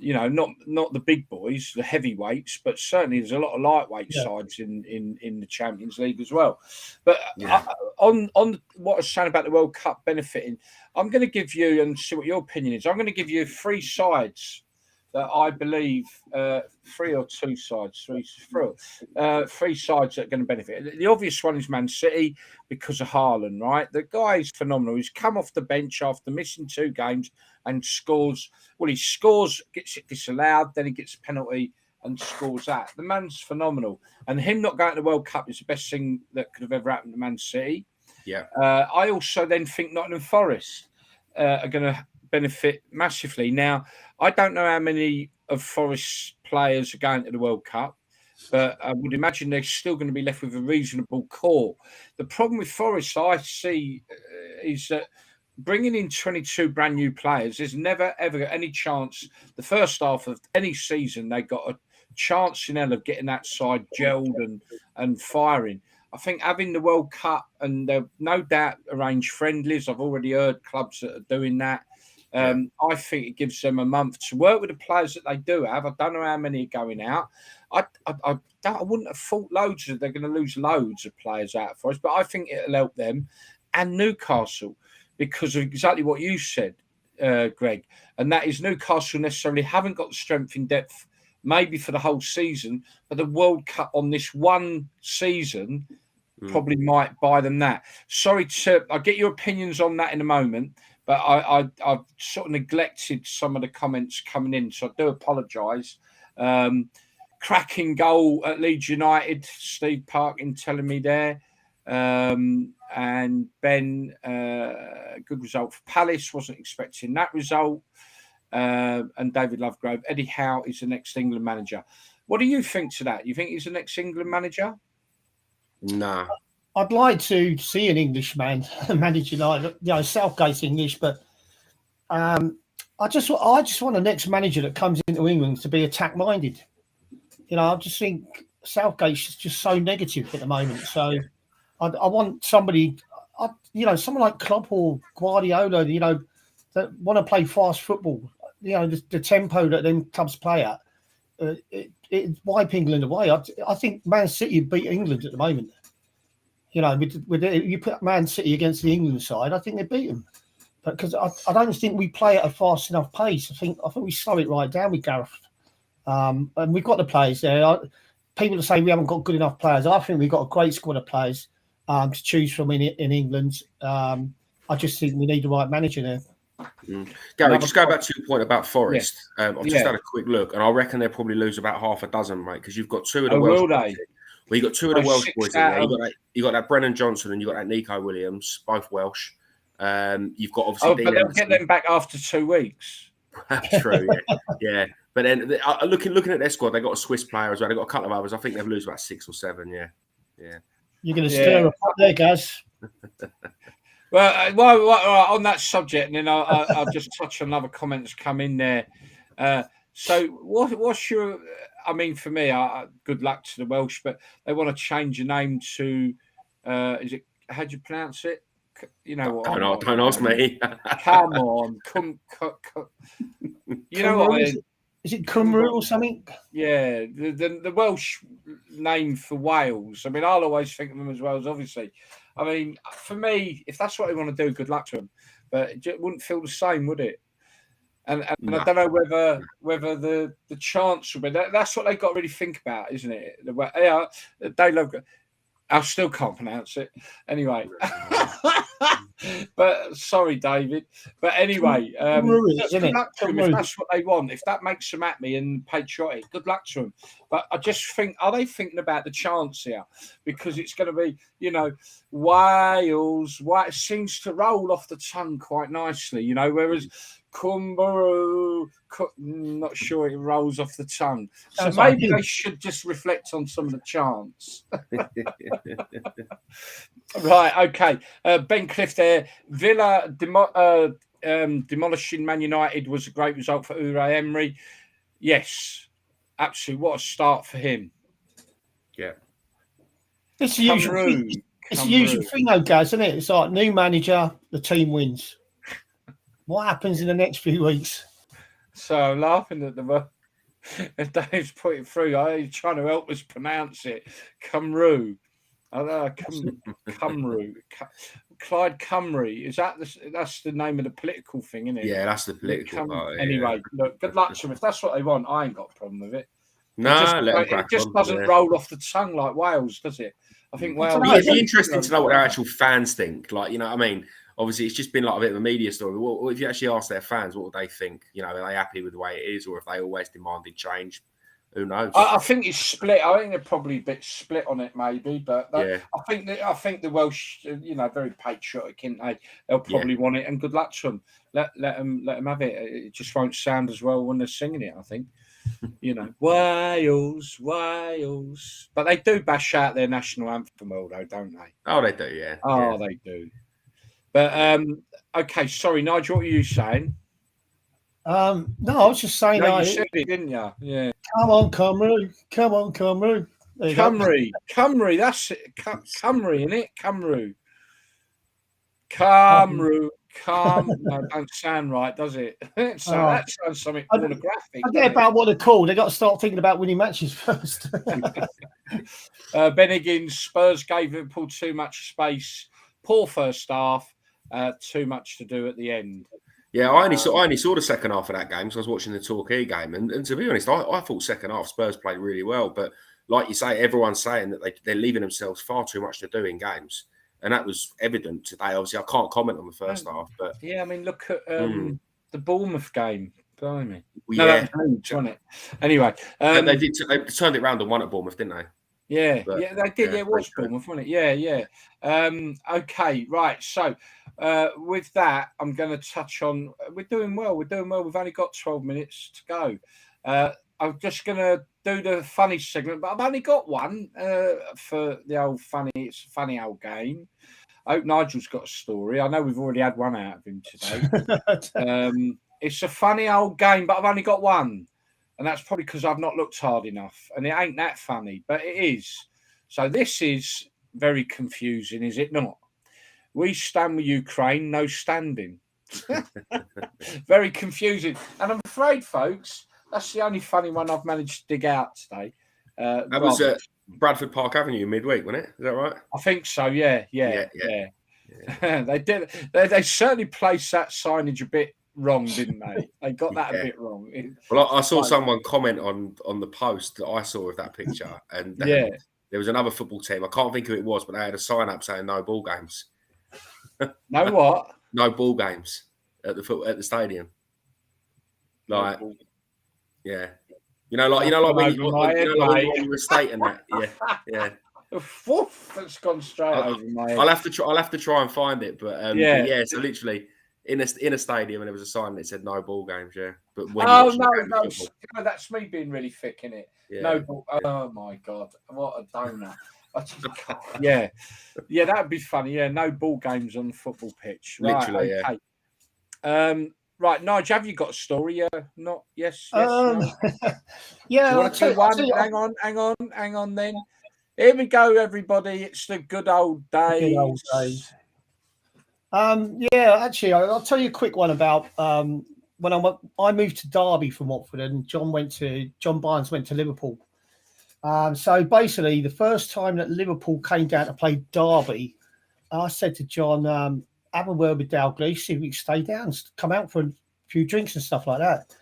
Not the big boys, the heavyweights, but certainly there's a lot of lightweight sides in the Champions League as well. But on what I was saying about the World Cup benefiting, I'm going to give you, and see what your opinion is, I'm going to give you 3 sides that I believe 3 or 2 sides, 3 sides that are going to benefit. The obvious one is Man City because of Haaland, right? The guy is phenomenal. He's come off the bench after missing 2 games and scores. Well, he scores, gets it disallowed, then he gets a penalty and scores that. The man's phenomenal. And him not going to the World Cup is the best thing that could have ever happened to Man City. Yeah. I also then think Nottingham Forest are going to benefit massively. Now, I don't know how many of Forest's players are going to the World Cup, but I would imagine they're still going to be left with a reasonable core. The problem with Forest I see is that bringing in 22 brand new players, there's never, ever any chance. The first half of any season, they got a chance in hell of getting that side gelled and firing. I think having the World Cup, and they'll no doubt arrange friendlies. I've already heard clubs that are doing that. I think it gives them a month to work with the players that they do have. I don't know how many are going out. I wouldn't have thought they're going to lose loads of players out for us, but I think it'll help them and Newcastle because of exactly what you said, Greg, and that is Newcastle necessarily haven't got the strength in depth maybe for the whole season, but the World Cup on this one season probably might buy them that. Sorry, I'll get your opinions on that in a moment. But I've sort of neglected some of the comments coming in, so I do apologise. Cracking goal at Leeds United, Steve Parkin telling me there. And Ben, good result for Palace, wasn't expecting that result. And David Lovegrove, Eddie Howe is the next England manager. What do you think to that? You think he's the next England manager? Nah. I'd like to see an English man manage United. Southgate's English, but I just want the next manager that comes into England to be attack-minded. I just think Southgate's just so negative at the moment. So I want somebody, someone like Klopp or Guardiola, that want to play fast football. The tempo that them clubs play at, it wipe England away. I think Man City beat England at the moment. You put Man City against the England side, I think they beat them. But because I don't think we play at a fast enough pace. I think we slow it right down with Gareth. And we've got the players there. People say we haven't got good enough players. I think we've got a great squad of players to choose from in England. I just think we need the right manager there. Gary, just go back to your point about Forest. I've just had a quick look, and I reckon they'll probably lose about half a dozen, mate, because you've got 2 of the Welsh boys. Well, you got 2 of the Welsh boys in there. You got that Brennan Johnson and you got that Nico Williams, both Welsh. You've got obviously. But they'll get them back after 2 weeks. That's true. Yeah. But then looking at their squad, they got a Swiss player as well. They got a couple of others. I think they've lose about 6 or 7. Yeah. You're going to stir up there, Gaz. Well, on that subject, and then I'll just touch on another comment that's come in there. So, what's your? I mean, for me, good luck to the Welsh, but they want to change the name to. Is it? How do you pronounce it? You know what? Don't ask me. Come on, you know what? Is it Cymru or something? Yeah, the Welsh name for Wales. I mean, I'll always think of them as Wales, obviously. I mean, for me, if that's what they want to do, good luck to them. But it wouldn't feel the same, would it? And No. I don't know whether the chance will be. That's what they got to really think about, isn't it? They love. I still can't pronounce it. Anyway, but sorry, David. But anyway, good luck to them if that's what they want. If that makes them happy and patriotic, good luck to them. But I just think, are they thinking about the chance here? Because it's going to be, Wales. It seems to roll off the tongue quite nicely, whereas Cymru, not sure it rolls off the tongue. So maybe they should just reflect on some of the chants. Right, okay. Ben Cliff there. Villa demolishing Man United was a great result for Unai Emery. Yes, absolutely. What a start for him. Yeah. It's the usual thing. It's the usual thing, though, Gaz, isn't it? It's like new manager, the team wins. What happens in the next few weeks? So I'm laughing at the Dave's put it through. He's trying to help us pronounce it. Cymru. I don't know. Cymru. Clyde Cymru. That's the name of the political thing, isn't it? Yeah, that's the political part. Anyway, look, good luck to them. If that's what they want, I ain't got a problem with it. It just doesn't roll off the tongue like Wales, does it? I think Wales. It'd be interesting to know what their actual fans think. Like, I mean, obviously, it's just been like a bit of a media story. Well, if you actually ask their fans, what would they think? Are they happy with the way it is, or if they always demanded change? Who knows? I think it's split. I think they're probably a bit split on it, maybe. But I think the Welsh, very patriotic, aren't they? They'll probably want it, and good luck to them. Let them have it. It just won't sound as well when they're singing it, I think. Wales. But they do bash out their national anthem, though, don't they? Oh, they do, yeah. Oh, they do. But okay, sorry, Nigel, what were you saying? No, I was just saying. No, you said it, didn't you? Yeah. Come on, Cymru. Come on, Cymru. Cymru, that's it. Cymru, isn't it? Cymru. No, don't sound right, does it? That sounds something pornographic. Forget about what they're called. They got to start thinking about winning matches first. Ben Higgins, Spurs gave Liverpool too much space. Poor first half. Too much to do at the end. Yeah, I only saw the second half of that game because I was watching the Torquay game, and to be honest, I thought second half Spurs played really well. But like you say, everyone's saying that they're leaving themselves far too much to do in games, and that was evident today. Obviously, I can't comment on the first half, but yeah, I mean, look at the Bournemouth game. Blimey. That was it? Anyway, they turned it around and won at Bournemouth, didn't they? Yeah, they did. Yeah, it was Bournemouth, wasn't it? Yeah. Okay, right. So, with that, I'm going to touch on. We're doing well. We've only got 12 minutes to go. I'm just going to do the funny segment, but I've only got one for the old funny. It's a funny old game. I hope Nigel's got a story. I know we've already had one out of him today. It's a funny old game, but I've only got one. And that's probably because I've not looked hard enough. And it ain't that funny, but it is. So this is very confusing, is it not? We stand with Ukraine, no standing. Very confusing. And I'm afraid, folks, that's the only funny one I've managed to dig out today. That was at Bradford Park Avenue midweek, wasn't it? Is that right? I think so, yeah. They did. They certainly placed that signage a bit wrong, didn't they? They got that a bit wrong. Well, I saw someone comment on the post that I saw of that picture, and there was another football team. I can't think who it was, but they had a sign up saying no ball games. No what? No ball games at the stadium. Like, yeah, like when you were stating that, yeah. That's gone straight over my head. I'll have to try and find it, but yeah. So literally, in a stadium, and there was a sign that said no ball games. Yeah, but when Oh you're watching no, football, that's me being really thick in it. yeah. No ball. Oh my god, what a donut! Yeah, that'd be funny. Yeah, no ball games on the football pitch. Right, Literally, okay. Right, Nigel, have you got a story? Not yes, no. Yeah, Do you want to do one? Hang on. Then here we go, everybody. It's the good old days. Good old days. Yeah, actually, I'll tell you a quick one about when I moved to Derby from Watford, and John Barnes went to Liverpool. So basically, the first time that Liverpool came down to play Derby, I said to John, have a word with Dalglish, see if we can stay down, come out for a few drinks and stuff like that.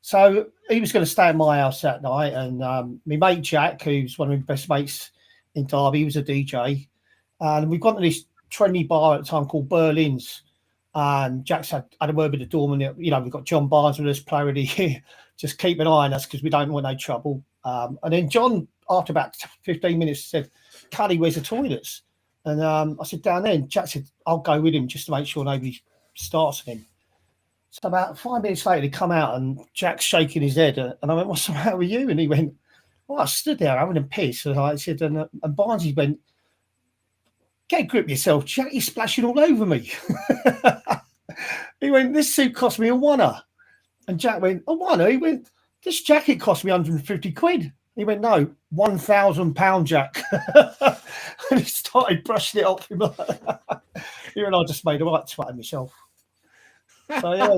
So he was going to stay at my house that night, and my mate Jack, who's one of my best mates in Derby, he was a DJ, and we've gone to this trendy bar at the time called Berlin's. And Jack's had a word with the doorman. You know, we've got John Barnes with us, player of the year. Just keep an eye on us because we don't want no trouble. And then John, after about 15 minutes, said, "Cuddy, where's the toilets?" And I said, "Down there." And Jack said, "I'll go with him just to make sure nobody starts on him." So about 5 minutes later, he come out and Jack's shaking his head. And I went, "What's the matter with you?" And he went, "Well, I stood there having a piss." And I said, and Barnesy went, "Get a grip yourself, Jack, you're splashing all over me." He went, "This suit cost me £1." And Jack went, "£1?" He went, "This jacket cost me 150 quid. He went, "No, £1,000, Jack." And he started brushing it off him. Even I just made a right twat of myself. So yeah,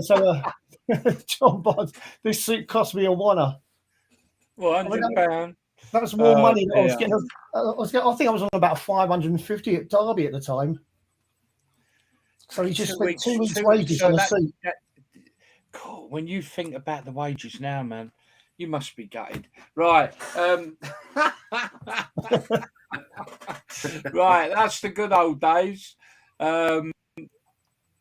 John Barnes, this suit cost me £1. Well, £100. That was more money than I was getting. I think I was on about 550 at Derby at the time. So he just spent 2 weeks' wages on a suit. God, when you think about the wages now, man, you must be gutted. Right. Right, that's the good old days. There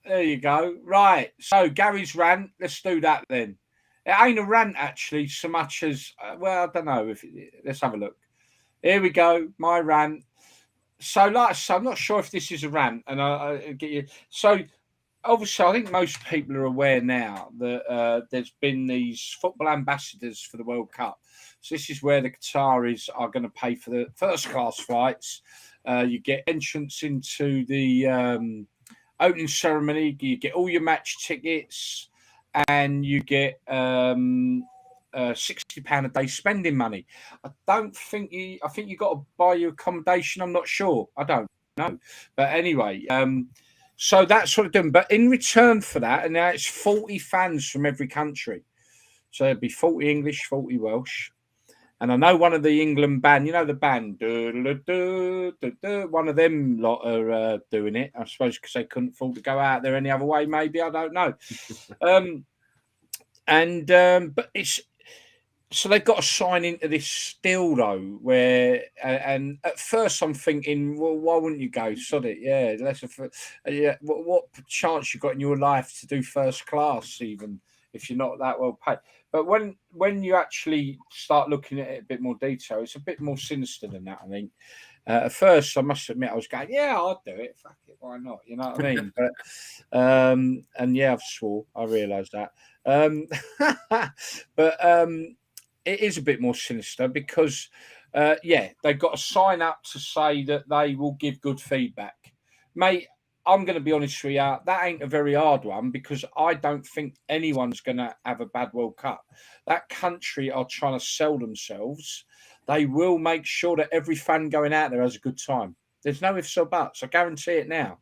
you go. Right. So Gary's rant, let's do that then. It ain't a rant actually so much as, well, I don't know. Let's have a look. Here we go. My rant. So, I'm not sure if this is a rant, and I'll get you. So, obviously, I think most people are aware now that there's been these football ambassadors for the World Cup. So, this is where the Qataris are going to pay for the first-class flights. You get entrance into the opening ceremony. You get all your match tickets, and you get £60 a day spending money. I think you got to buy your accommodation. I'm not sure. I don't know. But anyway, so that's what they're doing. But in return for that, and now it's 40 fans from every country. So there'd be 40 English, 40 Welsh. And I know one of the England band, you know the band, one of them lot are doing it, I suppose, because they couldn't afford to go out there any other way, maybe, I don't know. But it's, so they've got to sign into this still, though, where, and at first I'm thinking, well, why wouldn't you go? Sod it, yeah. What chance you got in your life to do first class, even if you're not that well paid? But when you actually start looking at it a bit more detail, it's a bit more sinister than that, I think. At first, I must admit, I was going, yeah, I'll do it. Fuck it, why not? You know what I mean? But and yeah, I've swore. I realised that. But it is a bit more sinister because, they've got to sign up to say that they will give good feedback, mate. I'm going to be honest with you, that ain't a very hard one because I don't think anyone's going to have a bad World Cup. That country are trying to sell themselves. They will make sure that every fan going out there has a good time. There's no ifs or buts. I guarantee it now.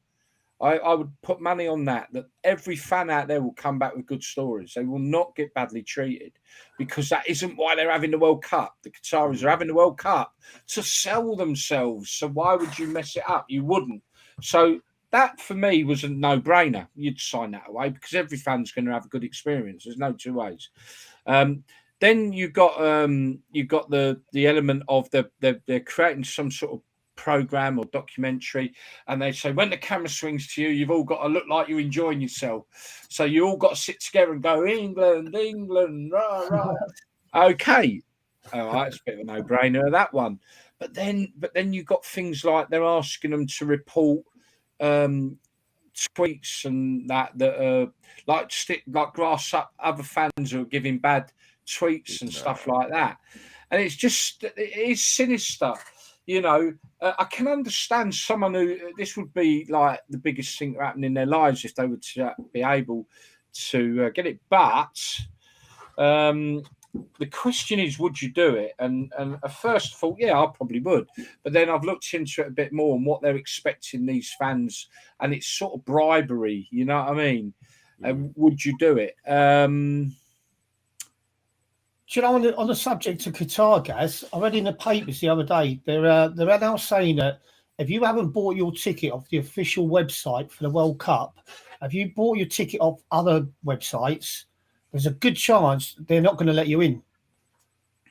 I would put money on that every fan out there will come back with good stories. They will not get badly treated because that isn't why they're having the World Cup. The Qataris are having the World Cup to sell themselves. So why would you mess it up? You wouldn't. So that for me was a no-brainer. You'd sign that away because every fan's going to have a good experience. There's no two ways. Then you've got the element of they're creating some sort of program or documentary, and they say when the camera swings to you, you've all got to look like you're enjoying yourself. So you all got to sit together and go, England, rah, rah. Okay. All right, it's a bit of a no-brainer, that one. But then you've got things like they're asking them to report tweets and that are like grass up other fans who are giving bad tweets and stuff like that, and it is sinister. I can understand someone who this would be like the biggest thing that happened in their lives if they would be able to get it, but the question is, would you do it? And at first I thought, yeah, I probably would. But then I've looked into it a bit more and what they're expecting these fans, and it's sort of bribery, you know what I mean? Would you do it? Do you know, on the subject of Qatar, Gaz, I read in the papers the other day, they're now saying that if you haven't bought your ticket off the official website for the World Cup, if you bought your ticket off other websites, there's a good chance they're not going to let you in.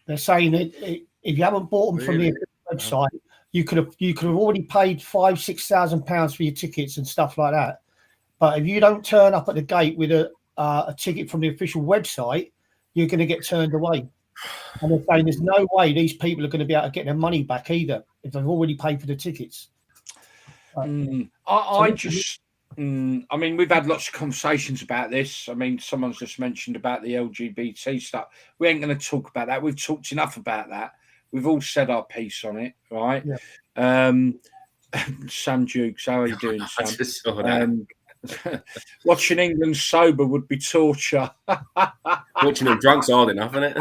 They're saying that if you haven't bought them from the website, you could have already paid £5,000-6,000 for your tickets and stuff like that. But if you don't turn up at the gate with a ticket from the official website, you're going to get turned away. And they're saying there's no way these people are going to be able to get their money back either if they've already paid for the tickets. I mean, we've had lots of conversations about this. I mean, someone's just mentioned about the LGBT stuff. We ain't going to talk about that. We've talked enough about that. We've all said our piece on it, right? Yeah. Sam Dukes, how are you doing, Sam? I just saw that. Watching England sober would be torture. Watching them drunk's hard enough, isn't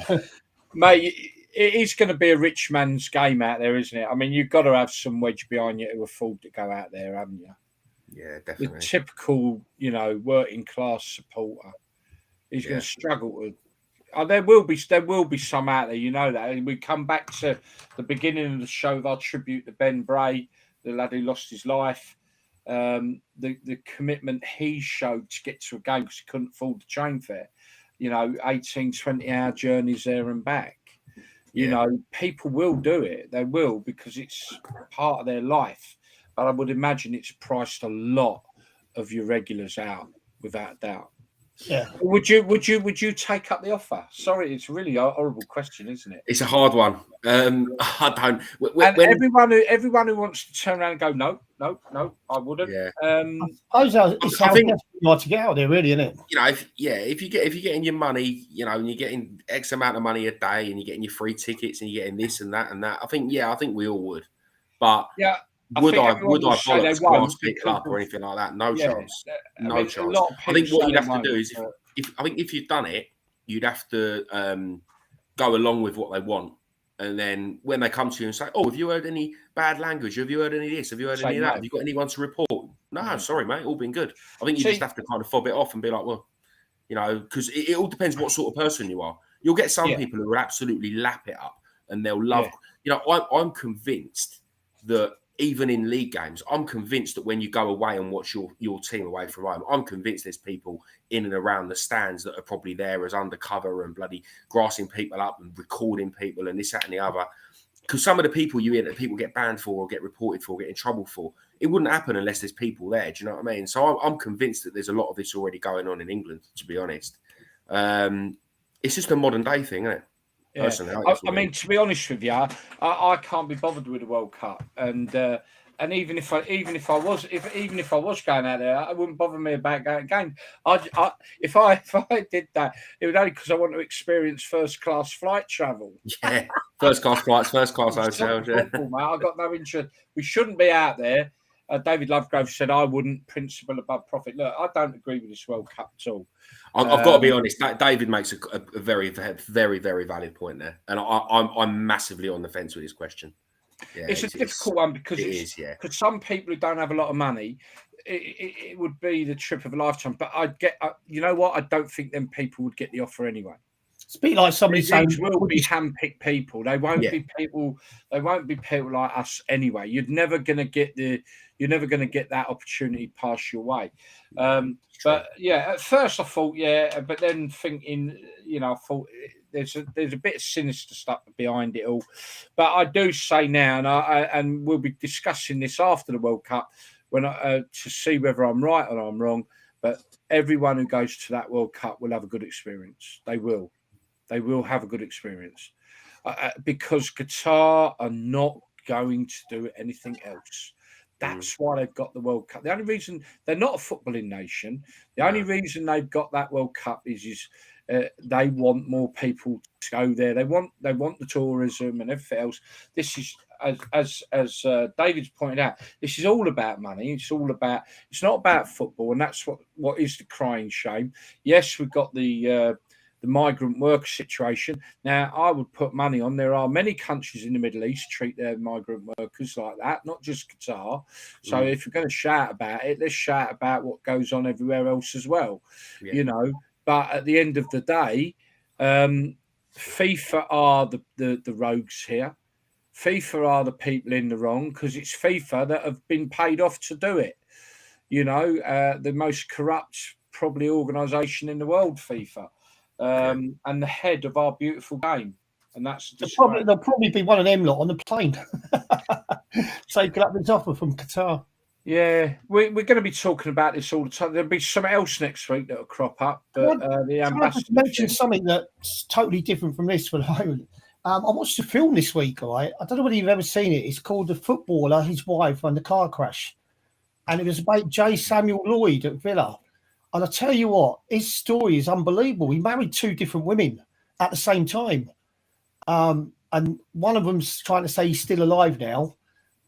it? Mate, it is going to be a rich man's game out there, isn't it? I mean, you've got to have some wedge behind you to afford to go out there, haven't you? Yeah, definitely. The typical, working class supporter is going to struggle with. There will be some out there, you know that. And we come back to the beginning of the show with our tribute to Ben Bray, the lad who lost his life. The commitment he showed to get to a game because he couldn't afford the train fare, 18, 20-hour journeys there and back. People will do it. They will, because it's part of their life. But I would imagine it's priced a lot of your regulars out, without doubt. Yeah. Would you take up the offer? Sorry, it's really a horrible question, isn't it? It's a hard one. I don't. Everyone who wants to turn around and go, no, I wouldn't. Yeah. I suppose it's how desperate you are to get out there, really, isn't it? If you're getting your money, and you're getting X amount of money a day, and you're getting your free tickets, and you're getting this and that and that. I think we all would. But yeah. Would I bollocks grass people up or anything like that? No chance. No chance. I think what you'd have to do is, if you've done it, you'd have to go along with what they want. And then when they come to you and say, "Oh, have you heard any bad language? Have you heard any of this? Have you heard any of that? Have you got anyone to report?" No, sorry, mate, all been good. I think you just have to kind of fob it off and be like, well, because it all depends what sort of person you are. You'll get some people who will absolutely lap it up and they'll love. I'm convinced that. Even in league games, I'm convinced that when you go away and watch your team away from home, I'm convinced there's people in and around the stands that are probably there as undercover and bloody grassing people up and recording people and this, that and the other. Because some of the people you hear that people get banned for or get reported for, get in trouble for, it wouldn't happen unless there's people there. Do you know what I mean? So I'm convinced that there's a lot of this already going on in England, to be honest. It's just a modern day thing, isn't it? Yeah. I mean, to be honest with you, I can't be bothered with the World Cup, and even if I was going out there, it wouldn't bother me about going game. If I did that, it would only because I want to experience first class flight travel. Yeah, first class flights, first class hotels. Yeah, I got no interest. We shouldn't be out there. David Lovegrove said, "I wouldn't principle above profit." Look, I don't agree with this World Cup at all. I've got to be honest. David makes a very, very, very valid point there, and I'm massively on the fence with his question. Yeah, it's a difficult one because for some people who don't have a lot of money, it would be the trip of a lifetime. But you know what? I don't think them people would get the offer anyway. It's a bit like somebody saying, "Will be handpicked people. They won't be people. They won't be people like us anyway. You're never going to get that opportunity pass your way." But at first I thought, but then thinking, I thought there's a bit of sinister stuff behind it all. But I do say now, and we'll be discussing this after the World Cup when to see whether I'm right or I'm wrong. But everyone who goes to that World Cup will have a good experience. They will. They will have a good experience because Qatar are not going to do anything else. That's why they've got the World Cup. The only reason they're not a footballing nation, the only reason they've got that World Cup is they want more people to go there. They want the tourism and everything else. This is as David's pointed out. This is all about money. It's not about football, and that's what is the crying shame. Yes, we've got the migrant worker situation. Now, I would put money on there are many countries in the Middle East treat their migrant workers like that, not just Qatar. So if you're going to shout about it, let's shout about what goes on everywhere else as well, But at the end of the day, FIFA are the rogues here. FIFA are the people in the wrong because it's FIFA that have been paid off to do it. The most corrupt probably organisation in the world, FIFA. And the head of our beautiful game, and that's there'll probably be one of them lot on the plane taking up this offer from Qatar. Yeah, we're going to be talking about this all the time. There'll be something else next week that'll crop up. But the ambassador mentioned something that's totally different from this for the moment. I watched a film this week. Right, I don't know whether you've ever seen it. It's called The Footballer, His Wife, and the Car Crash, and it was about J. Samuel Lloyd at Villa. And I tell you what, his story is unbelievable. He married 2 different women at the same time. And one of them's trying to say he's still alive now.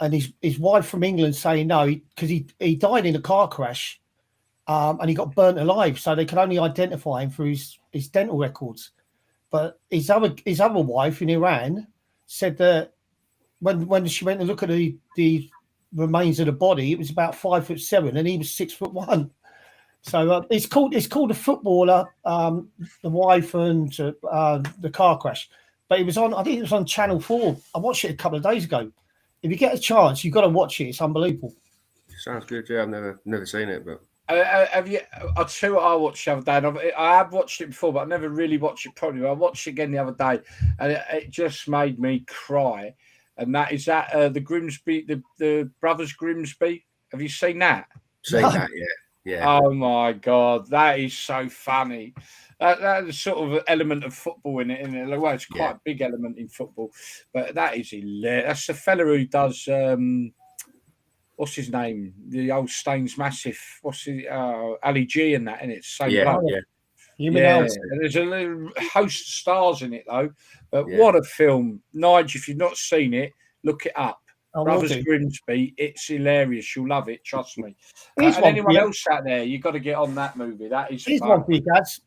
And his wife from England saying no, because he died in a car crash and he got burnt alive. So they could only identify him through his dental records. But his other wife in Iran said that when she went to look at the remains of the body, it was about 5'7" and he was 6'1". So it's called The Footballer, the wife and the car crash. But it was on, I think it was on Channel 4. I watched it a couple of days ago. If you get a chance, you've got to watch it. It's unbelievable. Sounds good. Yeah, I've never seen it, but have you? I'll tell you what I watched the other day. And I have watched it before, but I never really watched it properly. I watched it again the other day, and it just made me cry. And that is the Grimsby, the brothers Grimsby. Have you seen that? Seen that, yeah. Yeah. Oh my God, that is so funny. That is sort of an element of football in it. Well, it's quite a big element in football, but that is hilarious. That's the fella who does. What's his name? The old Staines Massive. What's his Ali G and that in it? Same bloke. There's a little host of stars in it though. But what a film, Nigel! If you've not seen it, look it up. Brothers Grimsby, it's hilarious. You'll love it, trust me. And anyone else out there, you've got to get on that movie. That is fun. One for you, Gads.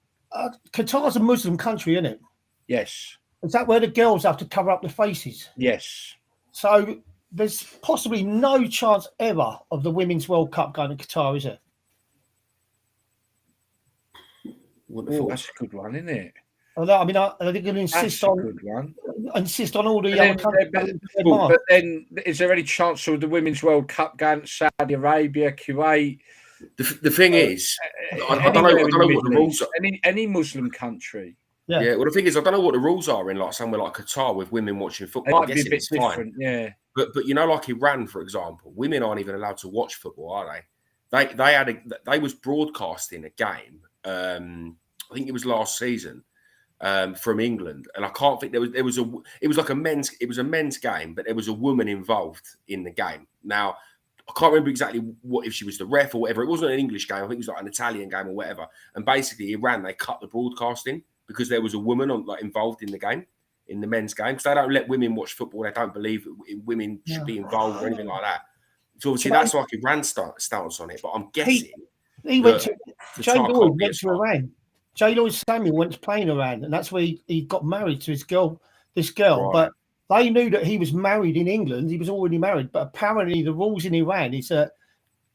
Qatar's a Muslim country, isn't it? Yes. Is that where the girls have to cover up their faces? Yes. So there's possibly no chance ever of the Women's World Cup going to Qatar, is there? That's a good one, isn't it? I mean, are they going to insist on all the other countries? But then, is there any chance of the Women's World Cup going to Saudi Arabia, Kuwait? The thing is, I don't know what the rules are. Any Muslim country. Yeah. Well, the thing is, I don't know what the rules are in like somewhere like Qatar with women watching football. It might be a bit different, yeah. But like Iran, for example, women aren't even allowed to watch football, are they? They was broadcasting a game. I think it was last season. From England, and I can't think it was a men's game, but there was a woman involved in the game. Now I can't remember exactly what if she was the ref or whatever. It wasn't an English game. I think it was like an Italian game or whatever. And basically, Iran they cut the broadcasting because there was a woman involved in the game, in the men's game. Because they don't let women watch football. They don't believe that women should be involved or anything like that. So obviously that's like Iran's stance on it. But I'm guessing he went to Jay Lloyd went to Iran. J. Lloyd Samuel went to play in Iran, and that's where he got married to this girl. Right. But they knew that he was married in England. He was already married. But apparently the rules in Iran is that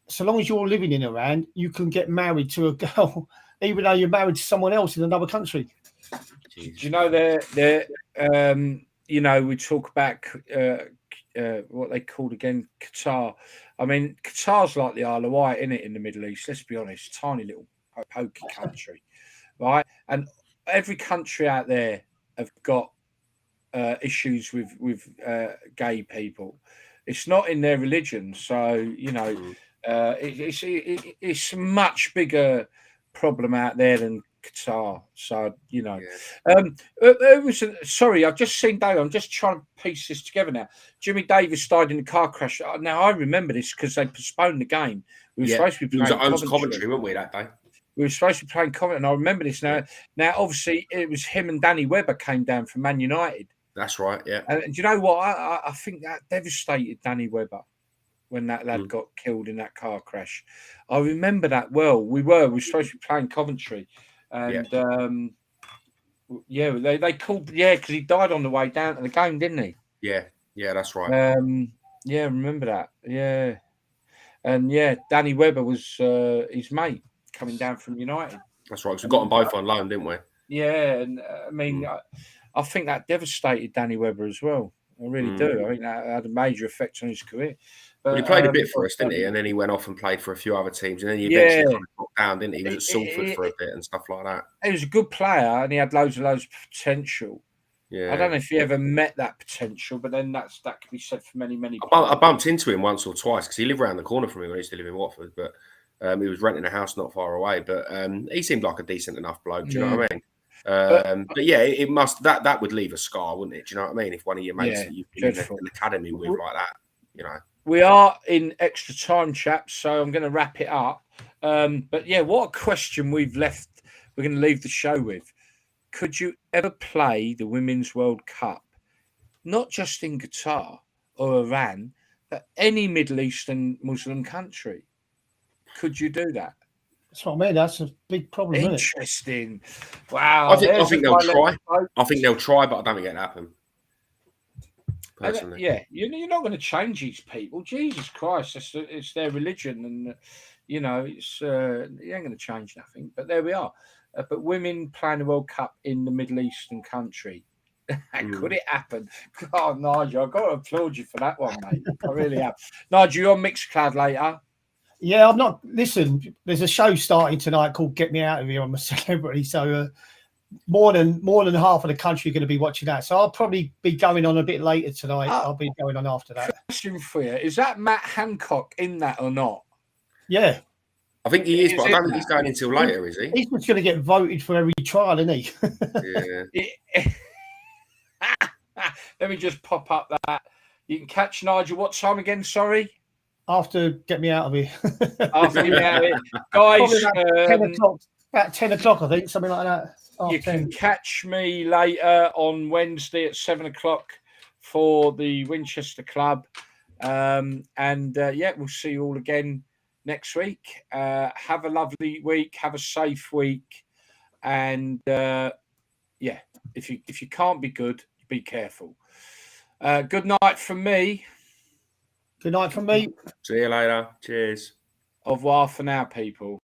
so long as you're living in Iran, you can get married to a girl, even though you're married to someone else in another country. Do you know, we talk about what they called again, Qatar. I mean, Qatar's like the Isle of Wight, isn't it, in the Middle East? Let's be honest, tiny little pokey country. Right, and every country out there have got issues with gay people. It's not in their religion, so it's a much bigger problem out there than Qatar. So Yeah. it was. Sorry, I've just seen Dave. I'm just trying to piece this together now. Jimmy Davis died in a car crash. Now I remember this because they postponed the game. We were supposed to be It was playing at Coventry, weren't we, that day? We were supposed to be playing Coventry, and I remember this now. Yeah. Now, obviously, it was him and Danny Webber came down from Man United. That's right, yeah. And do you know what? I think that devastated Danny Webber when that lad got killed in that car crash. I remember that well. We were supposed to be playing Coventry, and they called because he died on the way down to the game, didn't he? Yeah, that's right. I remember that. Yeah, and Danny Webber was his mate coming down from United. That's right. Because we got them both on loan, didn't we? Yeah, and I mean, I think that devastated Danny Webber as well. I really do. I think that had a major effect on his career. But, he played a bit for us, didn't he? And then he went off and played for a few other teams. And then he eventually kind of got down, didn't he? He was at Salford for a bit and stuff like that. He was a good player and he had loads of potential. Yeah. I don't know if he ever met that potential, but then that could be said for many players. I bumped into him once or twice because he lived around the corner from me when I used to live in Watford. But he was renting a house not far away. But he seemed like a decent enough bloke. Do you know what I mean? But yeah, it must that would leave a scar, wouldn't it? Do you know what I mean? If one of your mates that you've been in an academy with like that, you know. We are in extra time, chaps, so I'm going to wrap it up. But yeah, what a question we've left. We're going to leave the show with. Could you ever play the Women's World Cup, not just in Qatar or Iran, but any Middle Eastern Muslim country? Could you do that? That's what I mean. That's a big problem. Interesting. Wow. I think they'll try. I think they'll try, but I don't think it'll happen. Personally. Yeah, you're not going to change these people. Jesus Christ, it's their religion, and it's you ain't going to change nothing. But there we are. But women playing the World Cup in the Middle Eastern country, could it happen? God, Nigel, I've got to applaud you for that one, mate. I really have. Nigel, you're on Mixcloud later. Yeah, I'm not. Listen, there's a show starting tonight called "Get Me Out of Here." I'm a celebrity, so more than half of the country are going to be watching that. So I'll probably be going on a bit later tonight. I'll be going on after that. Question for you: is that Matt Hancock in that or not? Yeah, I think he is, but I don't think he's going until later, is he? He's just going to get voted for every trial, isn't he? Yeah. Let me just pop up that. You can catch Nigel. What time again? Sorry. After Get Me Out of Here. After Get Me Out of Here. Guys. About 10 o'clock, I think, something like that. You can catch me later on Wednesday at 7 o'clock for the Winchester Club. We'll see you all again next week. Have a lovely week. Have a safe week. And if you can't be good, be careful. Good night from me. Good night from me. See you later. Cheers. Au revoir for now, people.